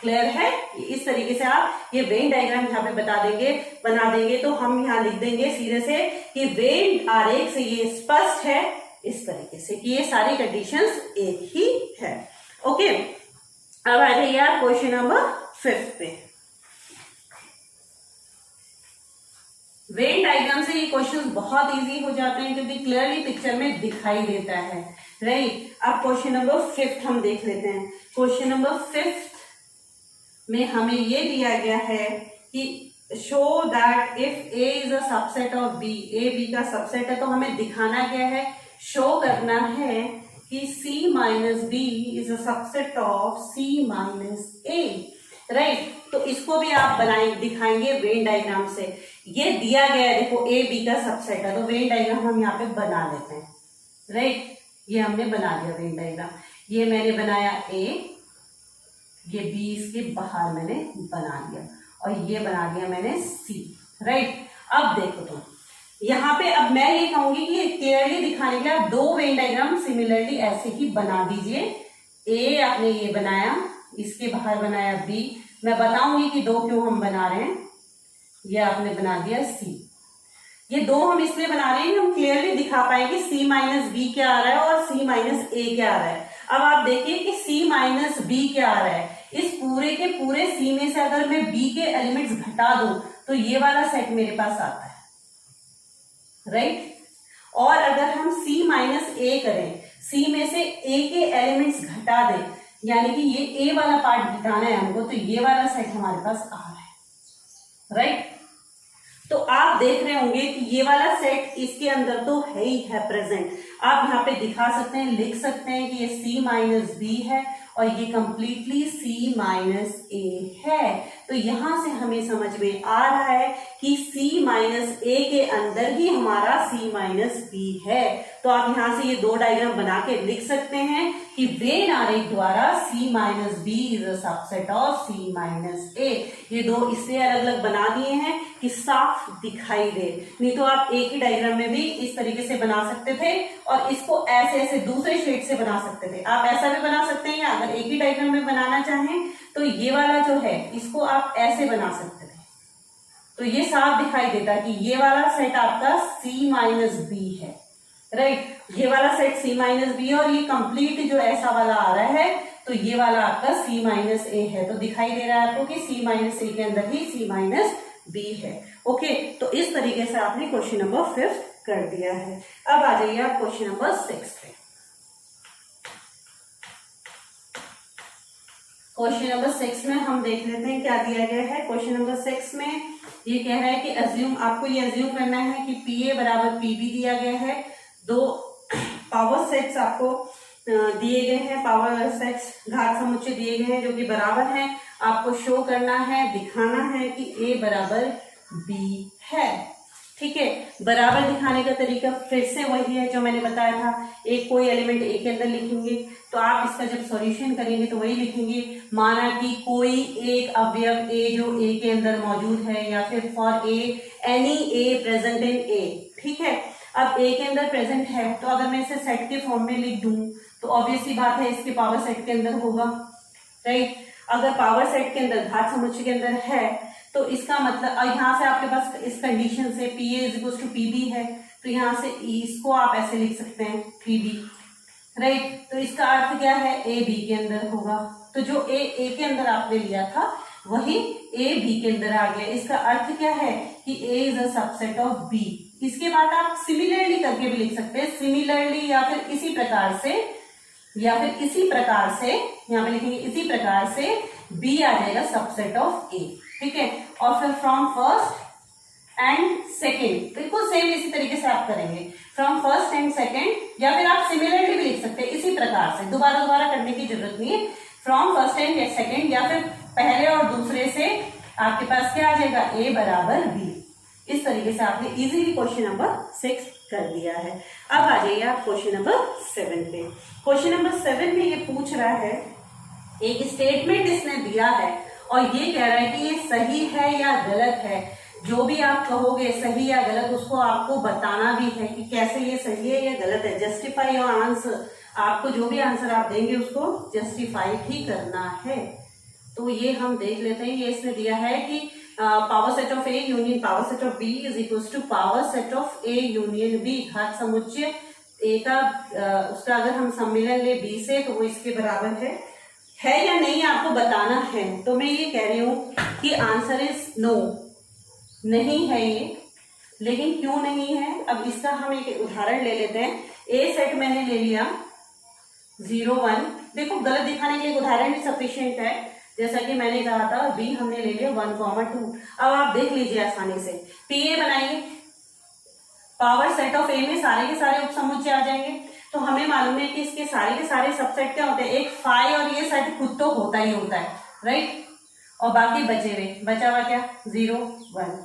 Clear है। इस तरीके से आप ये वेन डायग्राम यहाँ पे बना देंगे तो हम यहाँ लिख देंगे सीधे से कि वेन आरेख से ये स्पष्ट है इस तरीके से कि ये सारी कंडीशंस एक ही है। ओके, अब आ जाइए आप क्वेश्चन नंबर 5 पे। वेन डायग्राम से ये क्वेश्चंस बहुत इजी हो जाते हैं क्योंकि क्लियरली पिक्चर में दिखाई देता है, राइट। अब क्वेश्चन नंबर 5 हम देख लेते हैं। क्वेश्चन नंबर 5 में हमें ये दिया गया है कि show that if A is a subset of B, A B का सबसेट है, तो हमें दिखाना क्या है, शो करना है कि C minus B is a subset of C minus A। Right. तो इसको भी आप बनाएंगे, दिखाएंगे वेन डायग्राम से। ये दिया गया है, देखो ए बी का सबसेट है, तो वेन डायग्राम हम यहाँ पे बना लेते हैं, राइट। ये हमने बना दिया वेन डायग्राम। ये मैंने बनाया ए, ये बी इसके बाहर मैंने बना दिया, और ये बना दिया मैंने सी, राइट। अब देखो तुम यहाँ पे, अब मैं ये कहूंगी कि क्लियरली दिखाने के लिए आप दो वेन डायग्राम सिमिलरली ऐसे ही बना दीजिए। ए आपने ये बनाया, इसके बाहर बनाया बी, मैं बताऊंगी कि दो क्यों हम बना रहे हैं। ये आपने बना दिया सी। ये दो हम इसलिए बना रहे हैं कि हम क्लियरली दिखा पाएंगे सी माइनस बी क्या आ रहा है और सी माइनस ए क्या आ रहा है। अब आप देखिए कि सी माइनस बी क्या आ रहा है। इस पूरे के पूरे सी में से अगर मैं बी के एलिमेंट्स घटा दूं तो ये वाला सेट मेरे पास आता है, राइट। और अगर हम सी माइनस ए करें, सी में से ए के एलिमेंट्स घटा दें, यानी कि ये ए वाला पार्ट घटाना है हमको, तो ये वाला सेट हमारे पास आ रहा है, राइट। तो आप देख रहे होंगे कि ये वाला सेट इसके अंदर तो है ही है प्रेजेंट। आप यहाँ पे दिखा सकते हैं, लिख सकते हैं कि ये सी माइनस बी है और ये कंप्लीटली सी माइनस ए है। तो यहां से हमें समझ में आ रहा है कि सी माइनस ए के अंदर ही हमारा सी माइनस बी है। तो आप यहां से ये दो डायग्राम बना के लिख सकते हैं कि वेन आरेख द्वारा C minus B is a subset of C minus A. ये दो इससे अलग अलग बना दिए हैं कि साफ दिखाई दे, नहीं तो आप एक ही डायग्राम में भी इस तरीके से बना सकते थे और इसको ऐसे ऐसे दूसरे शेड से बना सकते थे। आप ऐसा भी बना सकते हैं, या अगर एक ही डायग्राम में बनाना चाहें तो ये वाला जो है इसको आप ऐसे बना सकते थे। तो ये साफ दिखाई देता कि ये वाला सेट आपका सी माइनस बी है, राइट। ये वाला सेट सी माइनस बी और ये कंप्लीट जो ऐसा वाला आ रहा है, तो ये वाला आपका सी माइनस ए है। तो दिखाई दे रहा है आपको कि सी माइनस ए के अंदर ही सी माइनस बी है। ओके, तो इस तरीके से आपने क्वेश्चन नंबर 5 कर दिया है। अब आ जाइए आप क्वेश्चन नंबर 6 पे। क्वेश्चन नंबर 6 में हम देख लेते हैं क्या दिया गया है। क्वेश्चन नंबर 6 में ये कह रहा है कि अज्यूम, आपको ये अज्यूम करना है कि पीए बराबर पीबी दिया गया है। दो पावर सेट्स आपको दिए गए हैं, पावर सेट्स घात समुच्चय दिए गए हैं जो कि बराबर हैं। आपको शो करना है, दिखाना है कि ए बराबर बी है, ठीक है। बराबर दिखाने का तरीका फिर से वही है जो मैंने बताया था। एक कोई एलिमेंट ए के अंदर लिखेंगे तो आप इसका जब सॉल्यूशन करेंगे तो वही लिखेंगे, माना कि कोई एक अवयव ए जो ए के अंदर मौजूद है, या फिर for A any A present in A, ठीक है। अब ए के अंदर प्रेजेंट है तो अगर मैं इसे सेट के फॉर्म में लिख दूं तो ऑब्वियसली बात है इसके पावर सेट के अंदर होगा, राइट। अगर पावर सेट के अंदर घात समुच्चय के अंदर है तो इसका मतलब, और यहाँ से आपके पास इस कंडीशन से P A is equal to P B है, तो यहाँ से इसको आप ऐसे लिख सकते हैं पी बी, राइट। तो इसका अर्थ क्या है, ए बी के अंदर होगा। तो जो ए के अंदर आपने लिया था वही ए बी के अंदर आ गया। इसका अर्थ क्या है कि A is a subset of B. इसके बाद आप सिमिलरली करके भी लिख सकते हैं, सिमिलरली या फिर इसी प्रकार से, या फिर इसी प्रकार से यहाँ पे लिखेंगे, इसी प्रकार से बी आ जाएगा सबसेट ऑफ ए, ठीक है। और फिर फ्रॉम फर्स्ट एंड सेकेंड, बिल्कुल सेम इसी तरीके से आप करेंगे, फ्रॉम फर्स्ट एंड सेकेंड, या फिर आप सिमिलरली भी लिख सकते हैं इसी प्रकार से, दोबारा करने की जरूरत नहीं है। फ्रॉम फर्स्ट एंड सेकेंड, या फिर पहले और दूसरे से आपके पास क्या आ जाएगा, ए बराबर बी। इस तरीके से आपने इजीली क्वेश्चन नंबर 6 कर दिया है। अब आ जाइए आप क्वेश्चन नंबर 7 पे। क्वेश्चन नंबर 7 में ये पूछ रहा है, एक स्टेटमेंट इसने दिया है और ये कह रहा है कि ये सही है या गलत है। जो भी आप कहोगे सही या गलत, उसको आपको बताना भी है कि कैसे ये सही है या गलत है। जस्टिफाई योर आंसर, आपको जो भी आंसर आप देंगे उसको जस्टिफाई ही करना है। तो ये हम देख लेते हैं। ये इसने दिया है कि power set of A union power set of B is equal to power set of A union B. घात समुच्चय ए का उसका अगर हम सम्मिलन ले बी से तो वो इसके बराबर है या नहीं आपको बताना है। तो मैं ये कह रही हूँ कि आंसर इज नो, नहीं है ये। लेकिन क्यों नहीं है, अब इसका हम एक उदाहरण ले लेते हैं। ए सेट मैंने ले लिया 0 1, देखो गलत दिखाने के लिए उदाहरण भी सफिशिएंट है। जैसा कि मैंने कहा था बी हमने ले लिया 1, 2। अब आप देख लीजिए आसानी से, पी ए बनाइए, पावर सेट ऑफ ए में सारे के सारे उपसमुच्चय आ जाएंगे। तो हमें मालूम है कि इसके सारे के सारे सबसेट क्या होते हैं, एक फाई, और ये सेट खुद तो होता ही होता है, राइट। और बाकी बचे हुए, बचा हुआ क्या 0 1।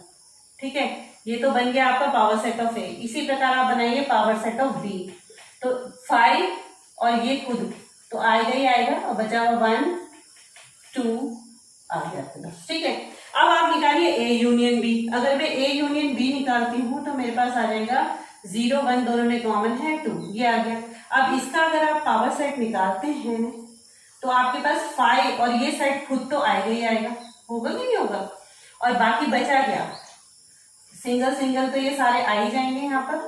ठीक है, ये तो बन गया आपका पावर सेट ऑफ ए। इसी प्रकार आप बनाइए पावर सेट ऑफ बी। तो 5 और ये खुद तो आएगा ही आएगा, और बचा हुआ 1 2 आ गया अपना। ठीक है, अब आप निकालिए ए यूनियन बी। अगर मैं ए यूनियन बी निकालती हूं तो मेरे पास आ जाएगा 0 1 दोनों में कॉमन है 2, ये आ गया। अब इसका अगर आप पावर सेट निकालते हैं तो आपके पास 5 और ये सेट खुद तो आएगा ही आएगा, होगा कि नहीं होगा। और बाकी बचा क्या, सिंगल सिंगल तो ये सारे आ ही जाएंगे यहाँ पर,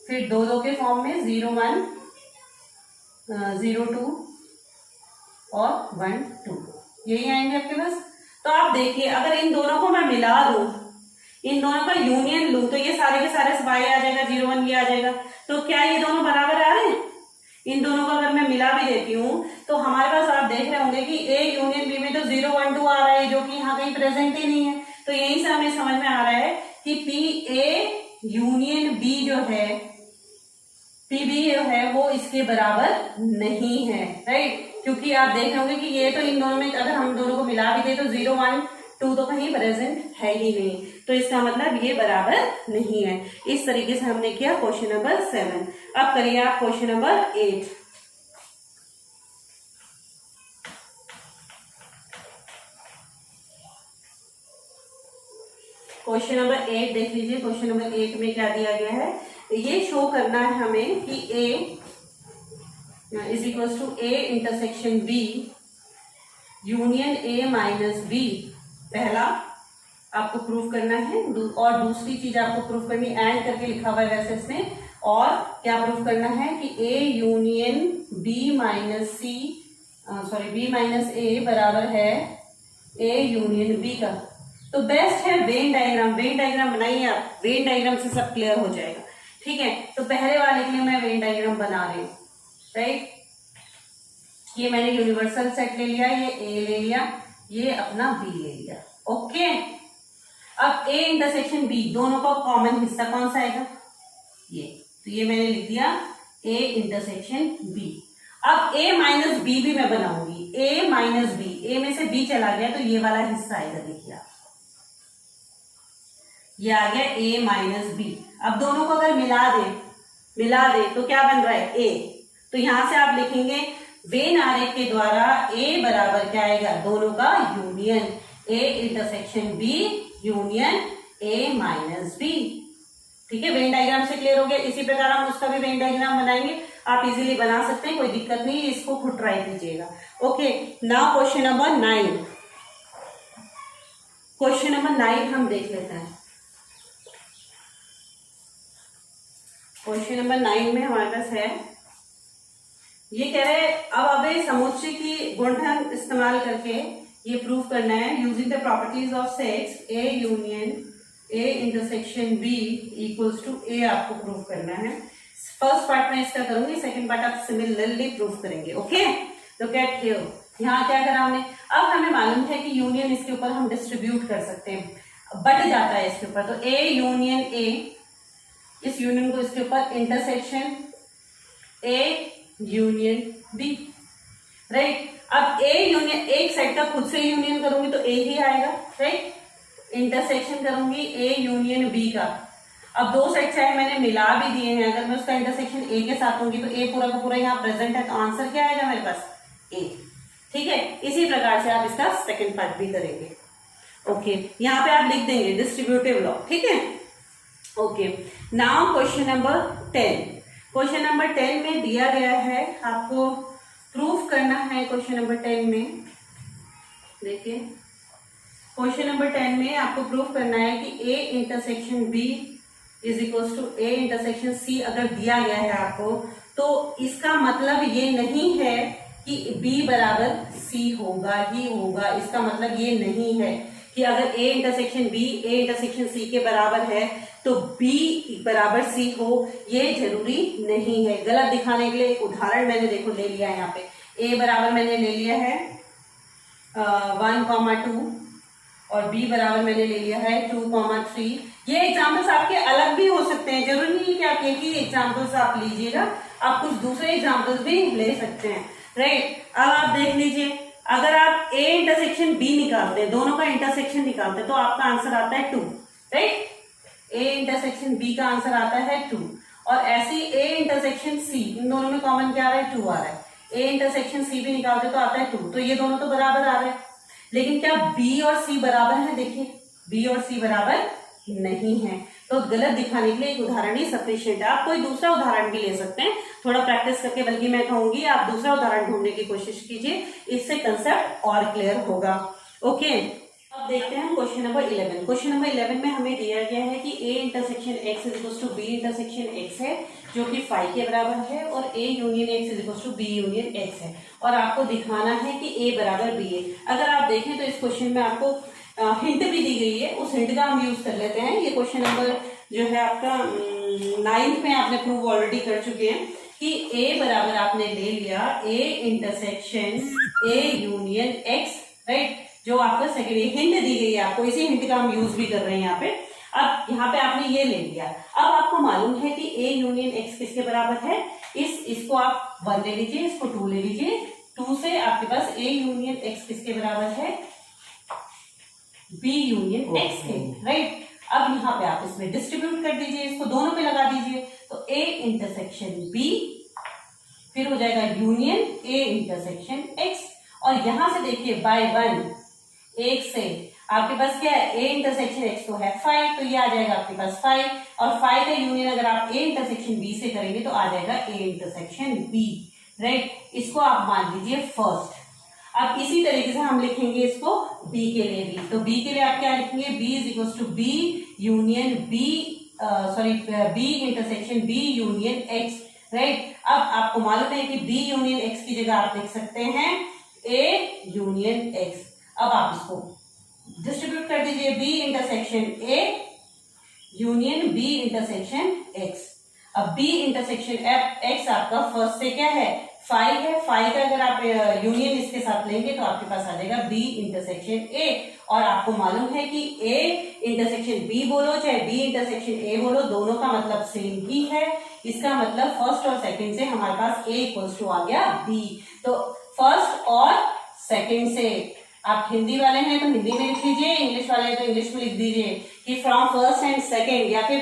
फिर 2 2 के फॉर्म में 0 1 0 2 और 1 2 यही आएंगे आपके पास। तो आप देखिए अगर इन दोनों को मैं मिला दूं, इन दोनों का यूनियन लूं, तो ये सारे के सारे y आ जाएगा, 0 1 ये आ जाएगा। तो क्या ये दोनों बराबर आ रहे हैं? इन दोनों को अगर मैं मिला भी देती हूँ तो हमारे पास आप देख रहे होंगे कि ए यूनियन बी में तो 0 1 2 आ रहा है, जो कि यहाँ कहीं प्रेजेंट ही नहीं है। तो यहीं से हमें समझ में आ रहा है कि पी ए यूनियन बी जो है, पी बी जो है वो इसके बराबर नहीं है, राइट। क्योंकि आप देख रहे होंगे कि ये तो इन दोनों में अगर हम दोनों को मिला भी दे तो 0 1 2 तो कहीं प्रेजेंट है ही नहीं, तो इसका मतलब ये बराबर नहीं है। इस तरीके से हमने किया क्वेश्चन नंबर 7। अब करिए आप क्वेश्चन नंबर 8। क्वेश्चन नंबर 8 देख लीजिए। क्वेश्चन नंबर 8 में क्या दिया गया है, ये शो करना है हमें कि A इज equal to A intersection B union A minus B। पहला आपको प्रूफ करना है, और दूसरी चीज आपको प्रूफ करनी, एंड करके लिखा हुआ है वैसे इसमें, और क्या प्रूफ करना है कि A union B minus C B minus A बराबर है A यूनियन B का। तो बेस्ट है वेन डायग्राम। वेन डायग्राम बनाइए आप, वेन डायग्राम से सब क्लियर हो जाएगा। ठीक है, तो पहले वाले के लिए मैं वेन डायग्राम बना रही हूँ, राइट। ये मैंने यूनिवर्सल सेट ले लिया, ये ए ले लिया, ये अपना बी ले लिया। ओके, अब ए इंटरसेक्शन बी, दोनों का कॉमन हिस्सा कौन सा आएगा, ये। तो ये मैंने लिख दिया ए इंटरसेक्शन बी। अब ए माइनस बी भी मैं बनाऊंगी, ए माइनस बी, ए में से बी चला गया तो ये वाला हिस्सा आएगा, देखिए आप, ये आ गया ए माइनस बी। अब दोनों को अगर मिला दे तो क्या बन रहा है, ए। तो यहां से आप लिखेंगे वेन आरेख के द्वारा ए बराबर क्या आएगा, दोनों का union, A intersection B union A minus B. ठीक है, वेन डायग्राम से क्लियर हो गया। इसी प्रकार हम उसका भी वेन डायग्राम बनाएंगे, आप इजीली बना सकते हैं, कोई दिक्कत नहीं है, इसको खुद ट्राई कीजिएगा। Okay, now question number 9। Question number 9 हम देख लेते हैं। क्वेश्चन नंबर 9 में हमारे पास है, ये कह रहे हैं अब अबे समुच्चय की गुणधर्म इस्तेमाल करके ये प्रूफ करना है, using the properties of sets A union A intersection B equals to A, आपको प्रूफ करना है। फर्स्ट पार्ट में इसका करूंगी, सेकंड पार्ट आप सिमिलरली प्रूफ करेंगे। ओके, लुक एट हियर, यहाँ क्या करा हमने, अब हमें मालूम है कि यूनियन इसके ऊपर हम डिस्ट्रीब्यूट कर सकते हैं, बट जाता है इसके ऊपर। तो ए यूनियन ए, इस यूनियन को इसके ऊपर intersection A union B, right. अब ए यूनियन, एक साइड का खुद से यूनियन करूंगी तो ए ही आएगा, राइट। इंटरसेक्शन करूंगी ए यूनियन बी का। अब दो साइड चाहे मैंने मिला भी दिए हैं, अगर मैं उसका इंटरसेक्शन ए के साथ होंगी तो ए पूरा का पूरा यहाँ प्रेजेंट है, तो आंसर क्या आएगा मेरे पास, ए। ठीक है, इसी प्रकार से आप इसका सेकंड पार्ट भी करेंगे। ओके, यहाँ पे आप लिख देंगे डिस्ट्रीब्यूटिव लॉ। ठीक है, okay. Now question number 10। Question number 10 में दिया गया है, आपको प्रूफ करना है क्वेश्चन नंबर 10 में। देखिए, क्वेश्चन नंबर 10 में आपको प्रूफ करना है कि A intersection B is equal to A intersection C अगर दिया गया है आपको, तो इसका मतलब ये नहीं है कि बी बराबर सी होगा ही होगा। इसका मतलब ये नहीं है कि अगर A intersection B A intersection C के बराबर है तो बी बराबर सी हो, ये जरूरी नहीं है। गलत दिखाने के लिए एक उदाहरण मैंने देखो ले लिया है। यहाँ पे ए बराबर मैंने ले लिया है 1,2 और बी बराबर मैंने ले लिया है 2,3। ये एग्जाम्पल्स आपके अलग भी हो सकते हैं, जरूरी नहीं है कि आप एक ही एग्जाम्पल्स आप लीजिएगा, आप कुछ दूसरे एग्जाम्पल्स भी ले सकते हैं, राइट। अब आप देख लीजिए अगर आप A इंटरसेक्शन B निकालते हैं, दोनों का इंटरसेक्शन निकालते हैं, तो आपका आंसर आता है 2, राइट। A इंटरसेक्शन B का आंसर आता है 2, और ऐसे ही A इंटरसेक्शन C, इन दोनों में कॉमन क्या आ रहा है, 2 आ रहा है। A इंटरसेक्शन C भी निकालते तो आता है 2, तो ये दोनों तो बराबर आ रहे हैं। लेकिन क्या B और C बराबर है? देखिए B और C बराबर नहीं है, तो गलत दिखाने के लिए एक उदाहरण ही सफिशिएंट है। आप कोई दूसरा उदाहरण भी ले सकते हैं, थोड़ा प्रैक्टिस करके, बल्कि मैं कहूंगी आप दूसरा उदाहरण ढूंढने की कोशिश कीजिए, इससे कंसेप्ट और क्लियर होगा। ओके, अब देखते हैं क्वेश्चन नंबर 11। क्वेश्चन नंबर 11 में हमें दिया गया है कि A intersection X is equal to B intersection X है, जो कि 5 के बराबर है, और A union X is equal to B union X है, और आपको दिखाना है कि A बराबर B है। अगर आप देखें तो इस क्वेश्चन में आपको हिंट भी दी गई है, उस हिंट का हम यूज कर लेते हैं। ये क्वेश्चन नंबर जो है आपका 9th में आपने प्रूव ऑलरेडी कर चुके हैं कि A बराबर आपने ले लिया A intersection A union X, right, जो आपका सेकेंड हिंट दी गई है आपको, इसी हिंट का हम यूज भी कर रहे हैं यहाँ पे। अब यहाँ पे आपने ये ले लिया, अब आपको मालूम है कि A यूनियन X किसके बराबर है, इसको आप 1 ले लीजिए, इसको 2 ले लीजिए, 2 से आपके पास A यूनियन X किसके बराबर है, B यूनियन X के, राइट। अब यहाँ पे आप इसमें डिस्ट्रीब्यूट कर दीजिए, इसको दोनों पे लगा दीजिए, तो A इंटरसेक्शन B फिर हो जाएगा यूनियन A इंटरसेक्शन X, और यहां से देखिए बाय 1 एक से आपके पास क्या है, A इंटरसेक्शन X तो है 5, तो ये आ जाएगा आपके पास 5, और 5 का यूनियन अगर आप A इंटरसेक्शन B से करेंगे तो आ जाएगा A इंटरसेक्शन B, राइट। इसको आप मान लीजिए फर्स्ट। अब इसी तरीके से हम लिखेंगे इसको B के लिए भी, तो B के लिए आप क्या लिखेंगे, B is equal to B union B, B intersection B union X, right. अब आपको मालूम है कि B यूनियन X की जगह आप लिख सकते हैं A यूनियन X। अब आप इसको डिस्ट्रीब्यूट कर दीजिए, B intersection A union B intersection X। अब B इंटरसेक्शन X आपका फर्स्ट से क्या है, 5 है, 5 का अगर आप यूनियन इसके साथ लेंगे तो आपके पास आ जाएगा B इंटरसेक्शन A, और आपको मालूम है कि A इंटरसेक्शन B बोलो चाहे B इंटरसेक्शन A बोलो, दोनों का मतलब सेम ही है। इसका मतलब फर्स्ट और सेकंड से हमारे पास A इक्वल्स टू आ गया B। तो फर्स्ट और सेकंड से, आप हिंदी वाले हैं तो हिंदी में लिख लीजिए, इंग्लिश वाले हैं तो इंग्लिश में लिख दीजिए कि फ्रॉम फर्स्ट एंड सेकंड, या फिर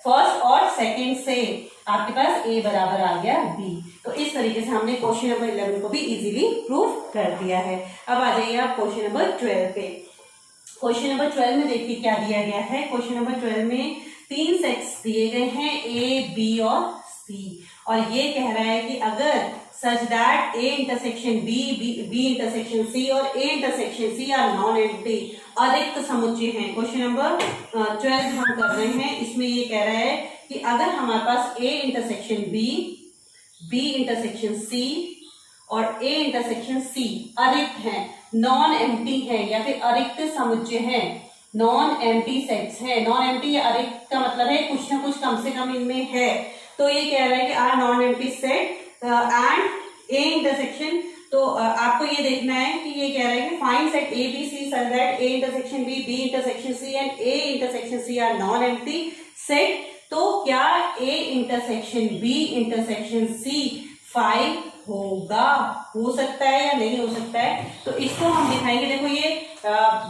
फर्स्ट और सेकंड से आपके पास A बराबर आ गया B। तो इस तरीके से हमने क्वेश्चन नंबर 11 को भी इजीली प्रूव कर दिया है। अब आ जाइए आप क्वेश्चन नंबर 12 पे। क्वेश्चन नंबर 12 में देखिए क्या दिया गया है। क्वेश्चन नंबर 12 में 3 सेट्स दिए गए हैं A, B और C, और ये कह रहा है कि अगर such that A intersection B intersection C और A intersection C are non empty, अरिक्त समुच्चय हैं। क्वेश्चन नंबर 12 हम कर रहे हैं, इसमें ये कह रहा है कि अगर हमारे पास A intersection B intersection C और A इंटरसेक्शन C अरिक्त है, नॉन एम्प्टी है, या फिर अरिक्त समुच्चय है, नॉन एम्प्टी सेट्स है। नॉन एम्प्टी या अरिक्त का मतलब है कुछ ना कुछ कम से कम इनमें है। तो ये कह रहा है कि are non empty set and A intersection, तो आपको ये देखना है कि ये कह रहा है कि find set A B C such that A intersection B intersection C and A intersection C are non empty set. तो क्या A intersection B intersection C 5 होगा, हो सकता है या नहीं हो सकता है? तो इसको हम दिखाएंगे। देखो ये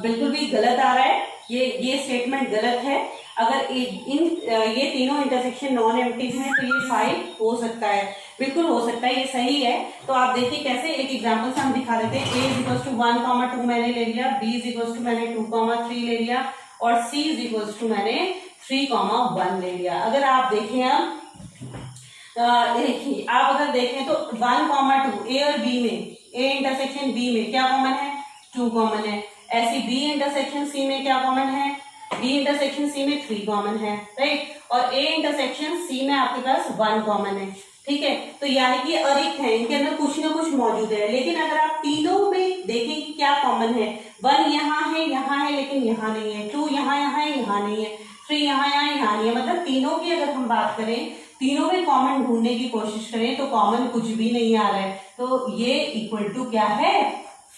बिल्कुल भी गलत आ रहा है, ये स्टेटमेंट गलत है। अगर ये तीनों इंटरसेक्शन नॉन एम्प्टी हैं तो ये 5 हो सकता है, बिल्कुल हो सकता है, ये सही है। तो आप देखिए कैसे, एक एग्जांपल से हम दिखा देते हैं। A इज इक्वल टू 1, 2 मैंने ले लिया, B इज इक्वल टू मैंने 2, 3 ले लिया, और C इज इक्वल टू मैंने 3, 1 ले लिया। अगर आप देखें, अब देखिए आप अगर देखें तो 1, 2 A और B में, A इंटरसेक्शन B में क्या कॉमन है, 2 कॉमन है। ऐसी B इंटरसेक्शन C में क्या कॉमन है, B इंटरसेक्शन C में 3 कॉमन है, राइट। और A इंटरसेक्शन C में आपके पास 1 कॉमन है, ठीक है। तो यानी कि अरिक्त है, इनके अंदर कुछ ना कुछ मौजूद है। लेकिन अगर आप तीनों में देखें कि क्या कॉमन है, 1 यहाँ है लेकिन यहाँ नहीं है, 2 यहाँ है, यहाँ नहीं है, 3 यहाँ नहीं है। मतलब तीनों की अगर हम बात करें, तीनों में कॉमन ढूंढने की कोशिश करें तो कॉमन कुछ भी नहीं आ रहा है। तो ये इक्वल टू क्या है,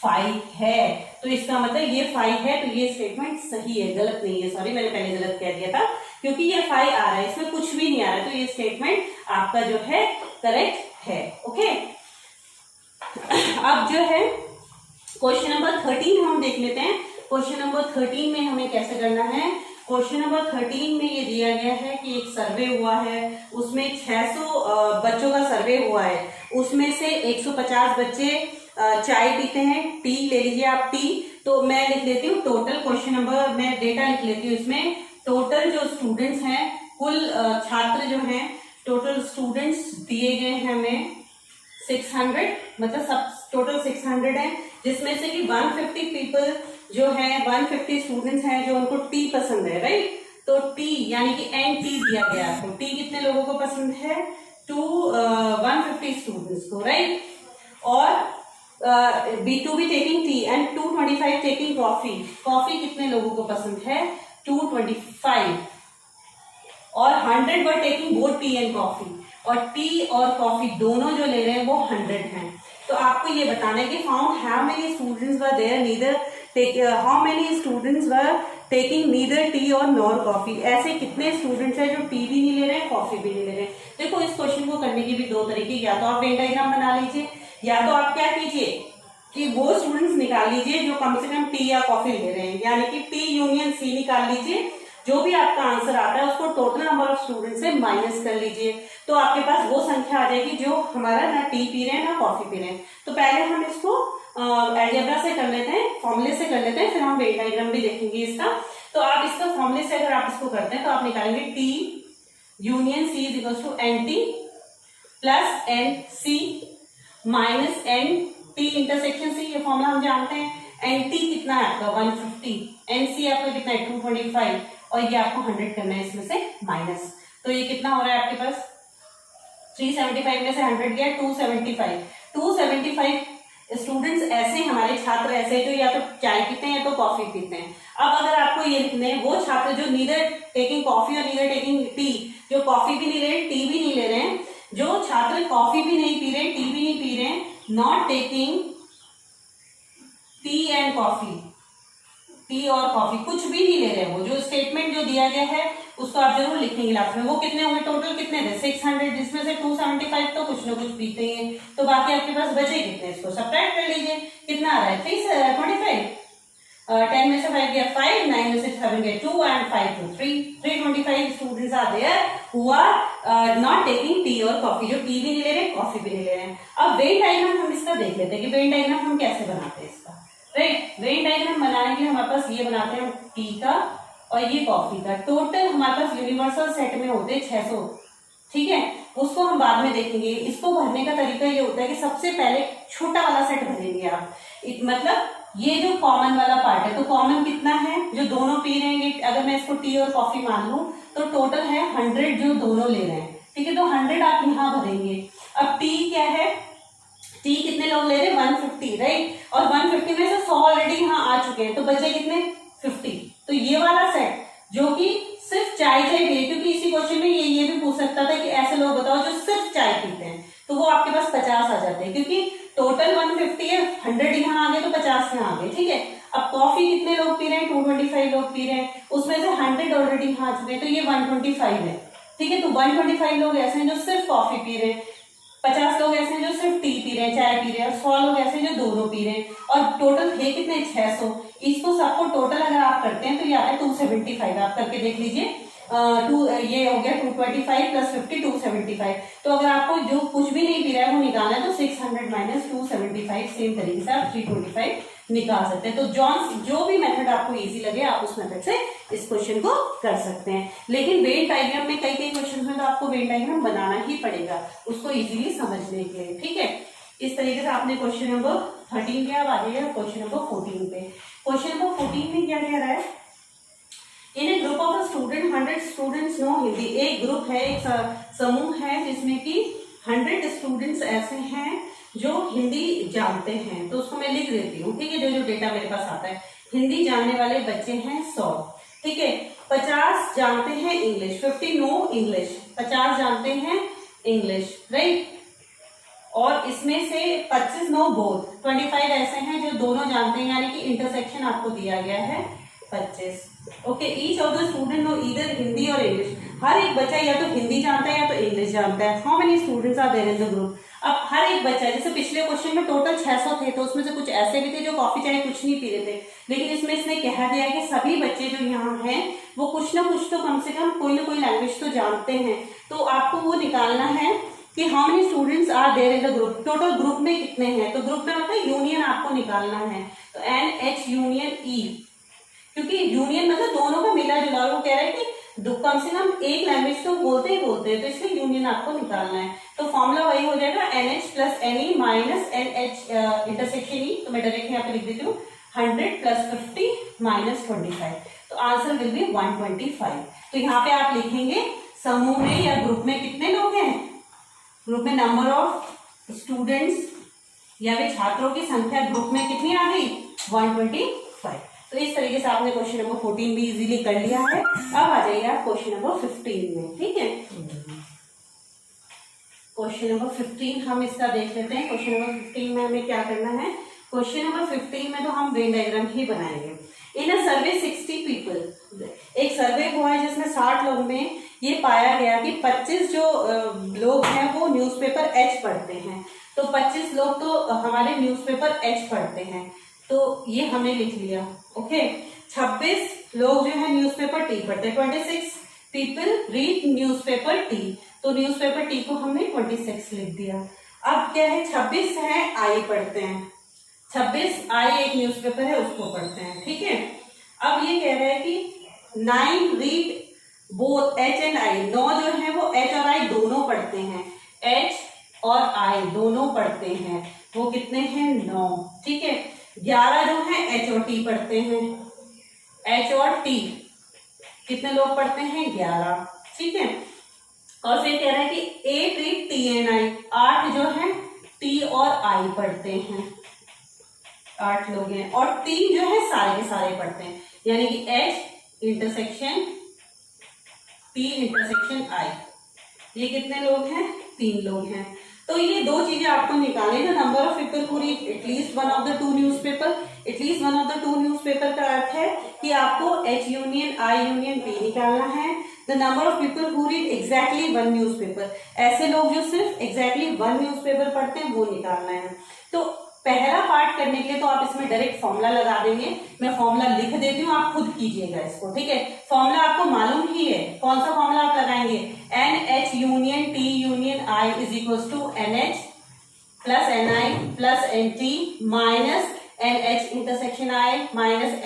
5 है। तो इसका मतलब ये 5 है, तो ये स्टेटमेंट सही है, गलत नहीं है। सॉरी, मैंने पहले गलत कह दिया था, क्योंकि ये 5 आ रहा है, इसमें कुछ भी नहीं आ रहा है। तो ये स्टेटमेंट आपका जो है करेक्ट है। ओके, अब जो है क्वेश्चन नंबर 13 हम देख लेते हैं। क्वेश्चन नंबर 13 में हमें कैसे करना है। क्वेश्चन नंबर 13 में ये दिया गया है कि एक सर्वे हुआ है, उसमें 600 बच्चों का सर्वे हुआ है, उसमें से 150 बच्चे चाय पीते हैं, टी ले लीजिए आप टी। तो मैं लिख लेती हूँ टोटल क्वेश्चन नंबर, मैं डेटा लिख लेती हूँ इसमें। टोटल जो स्टूडेंट्स हैं, कुल छात्र जो हैं, टोटल स्टूडेंट्स दिए गए हैं हमें 600, मतलब सब टोटल 600 है, जिसमें से कि 150 पीपल जो है 150 स्टूडेंट्स हैं जो उनको टी पसंद है, राइट। तो टी यानी कि एन टी दिया गया है, टी कितने लोगों को पसंद है, 150 स्टूडेंट्स को, राइट। और B2 भी taking tea and 225 taking coffee, coffee कितने लोगों को पसंद है, 225। और 100 were taking both T and coffee, और टी और कॉफी दोनों जो ले रहे हैं वो 100 हैं। तो आपको ये बताना है कि found how many students were there neither how many students were taking neither tea और नॉर कॉफी, ऐसे कितने स्टूडेंट्स हैं जो टी भी नहीं ले रहे हैं, कॉफी भी नहीं ले रहे हैं। देखो इस क्वेश्चन को करने के भी दो तरीके, या तो आप वेन डायग्राम बना लीजिए, या तो आप क्या कीजिए कि वो स्टूडेंट्स निकाल लीजिए जो कम से कम टी या कॉफी ले रहे हैं, यानी कि टी यूनियन सी निकाल लीजिए। जो भी आपका आंसर आता है उसको टोटल नंबर ऑफ स्टूडेंट्स से माइनस कर लीजिए, तो आपके पास वो संख्या आ जाएगी जो हमारा ना टी पी रहे हैं ना कॉफी पी रहे हैं। तो पहले हम इसको अलजेब्रा से कर लेते हैं, फॉर्मूले से कर लेते हैं, फिर हम वेन डायग्राम भी देखेंगे इसका। तो आप इसका फॉर्मूले से अगर आप इसको करते हैं तो आप निकालेंगे T union C is equal to N T plus N C minus N T intersection C, ये फॉर्मूला हम जानते हैं। एन टी कितना है आपका 150, एन सी आपका कितना है 225, और ये आपको 100 करना है इसमें से माइनस। तो ये कितना हो रहा है आपके पास, 375 में से 100 गया 275। 275 स्टूडेंट्स ऐसे हमारे छात्र ऐसे जो या तो चाय पीते हैं या तो कॉफी पीते हैं। अब अगर आपको ये लिखना है वो छात्र जो नीदर टेकिंग कॉफी और नीदर टेकिंग टी, जो कॉफी भी नहीं ले रहे टी भी नहीं ले रहे हैं, जो छात्र कॉफी भी नहीं पी रहे टी भी नहीं पी रहे हैं, not taking T and coffee, T और कॉफी कुछ भी नहीं ले रहे हैं, वो जो स्टेटमेंट जो दिया गया है उसको आप जरूर लिखेंगे लास्ट में। वो कितने होंगे, टोटल कितने थे 600, जिसमें से 275 तो कुछ ना कुछ पीते ही हैं, तो बाकी आपके पास बचे कितने, इसको सब्ट्रैक्ट कर लीजिए। कितना आ रहा है 325, 10 में से 5 गया 5, 9 में से 7 गया 2 and 5 to 3, 325 students are there who are not taking tea और कॉफी, जो टी भी नहीं ले रहे कॉफी भी नहीं ले रहे हैं। अब वेन डायग्राम हम इसका देख लेते हैं कि वेन डायग्राम हम कैसे बनाते हैं इसका, राइट। वेन डायग्राम बनाने के लिए हमारे पास ये बनाते हैं टी का और ये कॉफी का। टोटल हमारे पास यूनिवर्सल सेट में होते हैं 600, ठीक है, उसको हम बाद में देखेंगे। इसको भरने का तरीका ये होता है कि सबसे पहले छोटा वाला सेट भरेंगे आप, मतलब ये जो कॉमन वाला पार्ट है, तो कॉमन कितना है जो दोनों पी रहे हैं, अगर मैं इसको टी और कॉफी मान लूं तो टोटल है 100 जो दोनों ले रहे हैं, ठीक है। तो 100 आप यहाँ भरेंगे। अब टी क्या है, टी कितने लोग ले रहे हैं 150, राइट, और 150 में से 100 ऑलरेडी यहाँ आ चुके हैं, तो बचे कितने 50। तो ये वाला सेट जो कि सिर्फ चाय पिए, क्योंकि इसी क्वेश्चन में ये भी पूछ सकता था कि ऐसे लोग बताओ जो सिर्फ चाय पीते हैं, तो वो आपके पास 50 आ जाते हैं, क्योंकि टोटल 150 है, 100 यहाँ आ गए तो 50 यहाँ आ गए, ठीक है। अब कॉफी कितने लोग पी रहे हैं, 225 लोग पी रहे हैं, उसमें से 100 ऑलरेडी यहाँ आ चुके हैं, तो ये 125 है, ठीक है। तो 125 लोग ऐसे हैं जो सिर्फ कॉफी पी रहे हैं, 50 लोग ऐसे हैं जो सिर्फ टी पी रहे हैं, चाय पी रहे हैं, और 100 लोग ऐसे हैं जो दोनों पी रहे हैं, और टोटल थे कितने 600। इसको सबको टोटल अगर आप करते हैं तो ये आता है 275, आप करके देख लीजिए। ये हो गया 225 प्लस 50 275। तो अगर आपको जो कुछ भी नहीं पी रहा है वो निकालना है तो 600 माइनस 275 सेम तरीके से आप 325 निकाल सकते हैं। तो जो भी मेथड आपको इजी लगे आप उस मेथड से इस क्वेश्चन को कर सकते हैं। लेकिन वेन डायग्राम में कई क्वेश्चन में तो आपको वेन डायग्राम बनाना ही पड़ेगा उसको इजीली समझने के लिए, ठीक है। इस तरीके से आपने क्वेश्चन नंबर 13 के, अब आ जाइए क्वेश्चन नंबर 14 पे। क्वेश्चन नंबर 14 में क्या कह रहा है, in a group of student 100 students know Hindi. एक ग्रुप है, एक समूह है जिसमें कि 100 स्टूडेंट्स ऐसे हैं जो हिंदी जानते हैं, तो उसको मैं लिख देती हूँ, ठीक है। जो डेटा मेरे पास आता है, हिंदी जानने वाले बच्चे हैं 100, ठीक है। 50 जानते हैं इंग्लिश, 50 नो इंग्लिश, 50 जानते हैं इंग्लिश, राइट। और इसमें से 25 नो बोथ, 25 ऐसे हैं जो दोनों जानते हैं, यानी कि इंटरसेक्शन आपको दिया गया है 25, okay, each of the student know either Hindi और इंग्लिश। हर एक बच्चा या तो हिंदी जानता है या तो इंग्लिश जानता है। How many students are there in the group. अब हर एक बच्चा, जैसे पिछले क्वेश्चन में टोटल 600 थे, तो उसमें से कुछ ऐसे भी थे जो कॉफी चाय कुछ नहीं पी रहे थे, लेकिन इसमें इसने कह दिया कि सभी बच्चे जो यहाँ हैं वो कुछ ना कुछ तो कम से कम कोई ना कोई लैंग्वेज तो जानते हैं। तो आपको वो निकालना है कि how many students are there in the group, total group में कितने हैं। तो ग्रुप में मतलब यूनियन आपको निकालना है, तो NH यूनियन E, क्योंकि यूनियन मतलब दोनों का मिला जुला। वो कह रहा है कि कम से कम एक लैंग्वेज तो बोलते ही बोलते हैं, तो इसलिए यूनियन आपको निकालना है। तो फॉर्मूला वही हो जाएगा NH plus NE minus NH intersection E। तो मैं डायरेक्ट यहाँ पे लिख देती हूँ 100 प्लस 50 माइनस 25, तो आंसर विल बी 125। तो यहाँ पे आप लिखेंगे समूह में या ग्रुप में कितने लोग हैं। ग्रुप में नंबर ऑफ स्टूडेंट्स या फिर छात्रों की संख्या ग्रुप में कितनी आ गई, 125। तो इस तरीके से आपने क्वेश्चन नंबर 14 भी इजीली कर लिया है। अब आ जाइए आप क्वेश्चन नंबर 15 में, ठीक है। क्वेश्चन नंबर 15 हम इसका देख लेते हैं। क्वेश्चन नंबर 15 में हमें क्या करना है। क्वेश्चन नंबर 15 में तो हम वेन डायग्राम ही बनाएंगे। इन अ सर्वे 60 पीपल, एक सर्वे हुआ है जिसमें 60 लोग में ये पाया गया कि 25 जो लोग हैं वो न्यूज़पेपर एच पढ़ते हैं। तो 25 लोग तो हमारे न्यूज़पेपर एच पढ़ते हैं, तो ये हमने लिख लिया। ओके, 26 लोग जो है न्यूज़पेपर टी पढ़ते हैं। 26 पीपल रीड न्यूज़पेपर टी, तो न्यूज़पेपर टी को हमने 26 लिख दिया। अब क्या है, 26 है आई पढ़ते हैं, 26 आई एक न्यूज़पेपर है उसको पढ़ते हैं, ठीक है। अब ये कह रहा है कि 9 read both H and I, 9 जो है वो एच और आई दोनों पढ़ते हैं। एच और आई दोनों पढ़ते हैं, वो कितने हैं, 9, ठीक है। 11 जो है एच और टी पढ़ते हैं। एच और टी कितने लोग पढ़ते हैं, 11, ठीक है। और फिर कह रहा है कि 8 रीड टी एंड आई, 8 जो है टी और आई पढ़ते हैं, 8 लोग हैं। और 3 जो है सारे के सारे पढ़ते हैं, यानी कि एच इंटरसेक्शन टी इंटरसेक्शन आई, ये कितने लोग हैं, 3 लोग हैं। तो ये दो चीजें आपको निकालनी है। Number of people who read at least one of the 2 newspaper, at least one of the 2 newspaper का अर्थ है कि आपको H union I union P निकालना है। The number of people who read exactly 1 newspaper, ऐसे लोग जो सिर्फ एग्जैक्टली 1 न्यूज़पेपर पढ़ते हैं वो निकालना है। तो पहला पार्ट करने के लिए तो आप इसमें डायरेक्ट फॉर्मूला लगा देंगे। मैं फॉर्मूला लिख देती हूँ, आप खुद कीजिएगा इसको, ठीक है। फॉर्मूला आपको मालूम ही है, कौन सा फॉर्मूला आप लगाएंगे, NH union T union I is equal to NH plus NI plus NT minus NH intersection I minus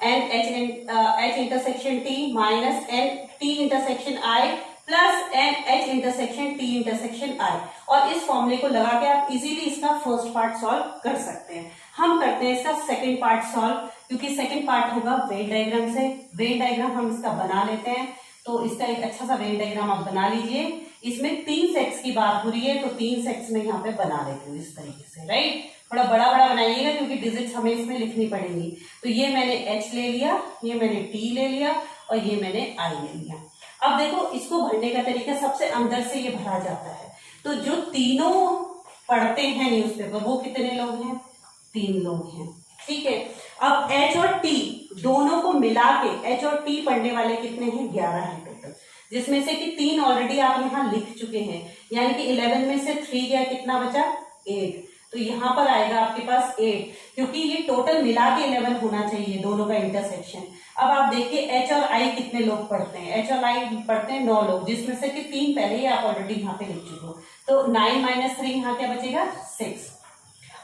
NH intersection T minus NT intersection I plus NH intersection T intersection I। और इस फॉर्मूले को लगा के आप easily इसका first part solve कर सकते हैं। हम करते हैं इसका सेकंड पार्ट सॉल्व, क्योंकि सेकंड पार्ट होगा वेन डायग्राम से। वेन डायग्राम हम इसका बना लेते हैं, तो इसका एक अच्छा सा वेन डायग्राम आप बना लीजिए। इसमें 3 सेट्स की बात हो रही है, तो 3 सेट्स में यहाँ पे बना लेती हूँ इस तरीके से, राइट। थोड़ा बड़ा बड़ा बनाइएगा क्योंकि डिजिट्स हमें इसमें लिखनी पड़ेंगी। तो ये मैंने H ले लिया, ये मैंने T ले लिया और ये मैंने I ले लिया। अब देखो इसको भरने का तरीका, सबसे अंदर से ये भरा जाता है। तो जो तीनों पढ़ते हैं न्यूज़पेपर वो कितने लोग हैं, 3 लोग हैं, ठीक है। अब H और T दोनों को मिला के H और T पढ़ने वाले कितने हैं, 11 हैं टोटल, जिसमें से कि 3 ऑलरेडी आप यहाँ लिख चुके हैं, यानी कि 11 में से 3 गया, कितना बचा, 8। तो यहाँ पर आएगा आपके पास 8, क्योंकि ये टोटल मिला के 11 होना चाहिए दोनों का इंटरसेक्शन। अब आप देखिए H और I कितने लोग पढ़ते हैं, H और I पढ़ते हैं 9 लोग, जिसमें से कि 3 पहले ही आप ऑलरेडी यहाँ पे लिख चुके हो। तो 9 माइनस 3 यहाँ क्या बचेगा, 6।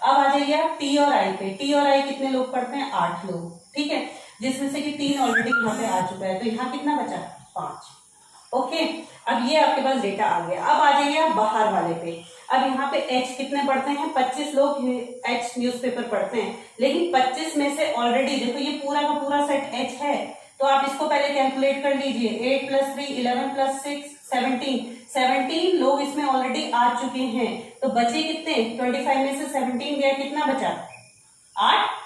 अब आ जाइए आप T और I पे। T और I कितने लोग पढ़ते हैं, 8 लोग, ठीक है, जिसमें से कि 3 ऑलरेडी यहाँ पे आ चुका है। तो यहाँ कितना बचा, 5। ओके, अब ये आपके पास डेटा आ गया। अब आ जाइए आप बाहर वाले पे। अब यहाँ पे H कितने पढ़ते हैं, 25 लोग H न्यूज़पेपर पढ़ते हैं, लेकिन 25 में से ऑलरेडी देखो ये पूरा का पूरा सेट H है, तो आप इसको पहले कैलकुलेट कर लीजिए। 8 प्लस 3 11 प्लस 6 17 लोग इसमें ऑलरेडी आ चुके हैं। तो बचे कितने, 25 में से 17 गया, कितना बचा, 8।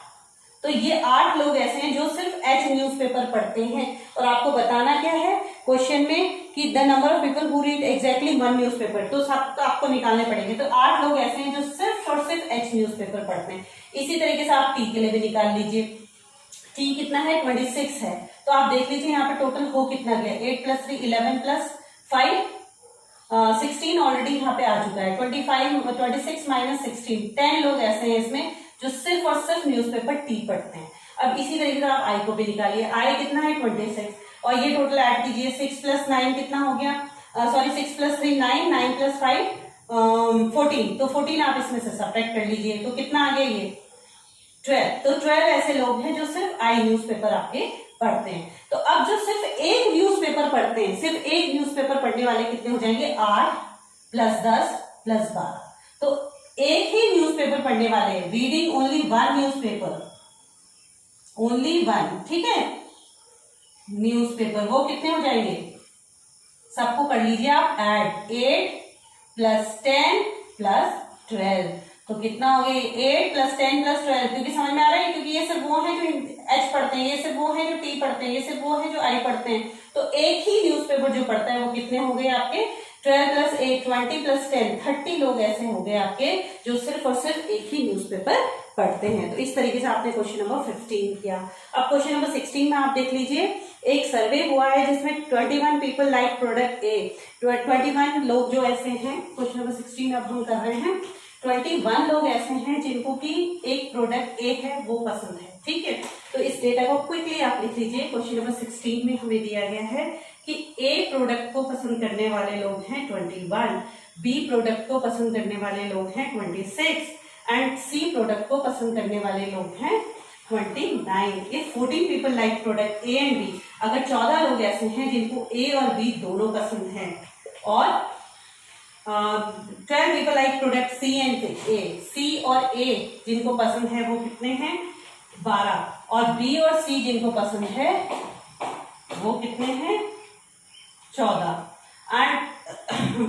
तो ये 8 लोग ऐसे हैं जो सिर्फ H न्यूज़पेपर पढ़ते हैं। और आपको बताना क्या है क्वेश्चन में कि the number of people who read exactly 1 newspaper, तो सब तो आपको निकालने पड़ेंगे। तो 8 लोग ऐसे हैं जो सिर्फ और सिर्फ H न्यूज़पेपर पढ़ते हैं। इसी तरीके से आप T के लिए भी निकाल लीजिए। टी कितना है 26 है, तो आप देख लीजिए यहाँ पे टोटल हो कितना गया, 8 + 3 11 + 5 16 ऑलरेडी यहाँ पे आ चुका है, 26 - 16 10 लोग ऐसे हैं इसमें जो सिर्फ और सिर्फ न्यूज़पेपर टी पढ़ते हैं। अब इसी तरीके से आप आई को भी निकालिए, आई कितना है 26 और ये टोटल ऐड कीजिए, 6 + 9 कितना हो गया, सॉरी 6 + 3 9, 9 + 5 14, तो 14 आप इसमें से सब्ट्रैक्ट कर लीजिए, तो कितना आ गया ये 12। तो 12 ऐसे लोग हैं जो सिर्फ आई न्यूज़पेपर आपके पढ़ते हैं। तो अब जो सिर्फ एक न्यूज़पेपर पढ़ते हैं, सिर्फ एक न्यूज़पेपर पढ़ने वाले कितने हो जाएंगे, 8 + 10 + 12। तो एक ही न्यूज़पेपर पढ़ने वाले, reading only one newspaper, only one, ठीक है, न्यूज़पेपर, वो कितने हो जाएंगे, सबको कर लीजिए आप ऐड, 8 + 10 + 12, तो कितना हो गया 8 + 10 + 12, क्योंकि समझ में आ रहा है, क्योंकि ये सिर्फ वो है जो एच पढ़ते हैं, ये सिर्फ वो है जो टी पढ़ते हैं, ये सिर्फ वो है जो आई पढ़ते हैं, तो एक ही न्यूज़पेपर जो पढ़ता है वो कितने हो गए आपके 12 + 8 20 + 10 30 लोग ऐसे हो गए आपके जो सिर्फ और सिर्फ एक ही न्यूज़पेपर पढ़ते हैं। तो इस तरीके से आपने क्वेश्चन नंबर 15 किया। अब क्वेश्चन नंबर 16 में आप देख लीजिए, एक सर्वे हुआ है जिसमें 21 पीपल लाइक प्रोडक्ट ए, 21 लोग जो ऐसे हैं, क्वेश्चन नंबर 16 अब हम कर रहे हैं, 21 लोग ऐसे हैं जिनको की एक प्रोडक्ट ए है वो पसंद है, ठीक है। तो इस डेटा को क्विकली आप लिख लीजिए। क्वेश्चन नंबर 16 में हमें दिया गया है कि ए प्रोडक्ट को पसंद करने वाले लोग हैं 21, बी प्रोडक्ट को पसंद करने वाले लोग हैं 26 एंड सी प्रोडक्ट को पसंद करने वाले लोग हैं 29। If 14 people like product A and B, अगर 14 लोग ऐसे हैं जिनको ए और बी दोनों पसंद है, और 12 people like product C and A, C और ए जिनको पसंद है वो कितने हैं 12, और बी और सी जिनको पसंद है वो कितने हैं 14, and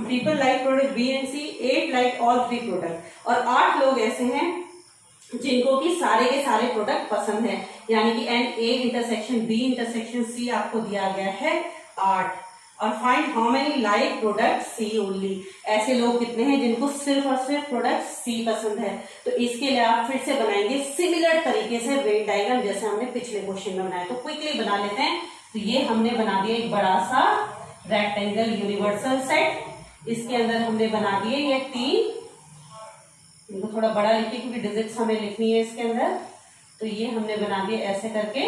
people like product B and C 8 like all 3 product, और 8 लोग ऐसे हैं जिनको कि सारे के सारे प्रोडक्ट पसंद है, यानी कि and A intersection B intersection C आपको दिया गया है 8, और find how many like product C only, ऐसे लोग कितने हैं जिनको सिर्फ और सिर्फ प्रोडक्ट सी पसंद है। तो इसके लिए आप फिर से बनाएंगे सिमिलर तरीके से वेन डायग्राम जैसे हमने पिछले क्वेश्चन में बनाया, तो क्विकली बना लेते हैं। तो ये हमने बना दिया एक बड़ा सा रेक्टेंगल यूनिवर्सल सेट, इसके अंदर हमने बना दिए ये 3, इनको थोड़ा बड़ा लिखिए क्योंकि डिजिट्स हमें लिखनी है इसके अंदर, तो ये हमने बना दिए ऐसे करके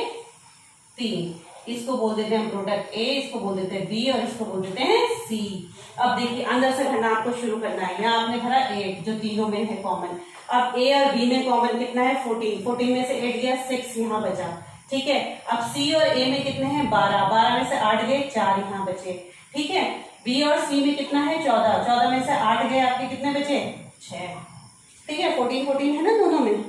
3, इसको बोल देते हैं प्रोडक्ट ए, इसको बोल देते हैं बी और इसको बोल देते हैं सी। अब देखिए अंदर से भरना आपको शुरू करना है, यहाँ आपने भरा 8 जो तीनों में है कॉमन, अब ए और बी में कॉमन कितना है 14, 14 में से 8 गया 6 यहाँ बचा, ठीक है। अब सी और ए में कितने हैं 12, 12 में से 8 गए 4 यहाँ बचे, ठीक है। बी और सी में कितना है 14, 14 में से 8 गए आपके कितने बचे 6, ठीक है। 14 14 है ना दोनों में,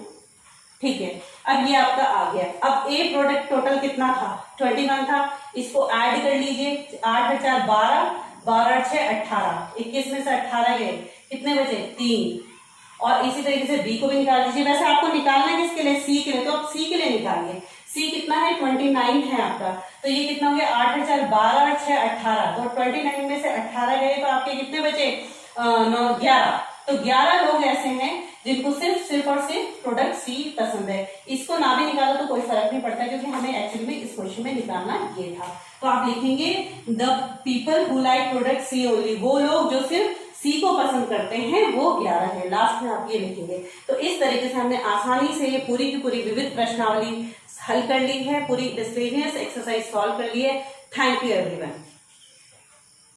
ठीक है। अब ये आपका आ गया। अब ए प्रोडक्ट टोटल कितना था 21 था, इसको ऐड कर लीजिए, 8 और 4 12, 12 और 6 18, 21 में से 18 गए कितने बचे 3, और इसी तरीके से बी को भी निकाल दीजिए। वैसे आपको निकालना है किसके लिए सी के लिए, तो आप सी के लिए निकालिए। सी कितना है 29 है आपका, तो ये कितना हो गया 8 और 4 12 और 6 18, तो 29 में से 18 गए तो आपके कितने बचे 11, तो 11 लोग ऐसे हैं जिनको सिर्फ और सिर्फ प्रोडक्ट सी पसंद है। इसको ना भी निकालो तो कोई फर्क नहीं पड़ता क्योंकि हमें एक्चुअली में इस क्वेश्चन में निकालना ये था। तो आप लिखेंगे the people who like product C only, वो लोग जो सिर्फ सी को पसंद करते हैं वो 11 है, लास्ट में आप ये लिखेंगे। तो इस तरीके से हमने आसानी से ये पूरी की पूरी विविध प्रश्नावली हल कर ली है, पूरी मिसलेनियस एक्सरसाइज सॉल्व कर ली है। Thank you everyone.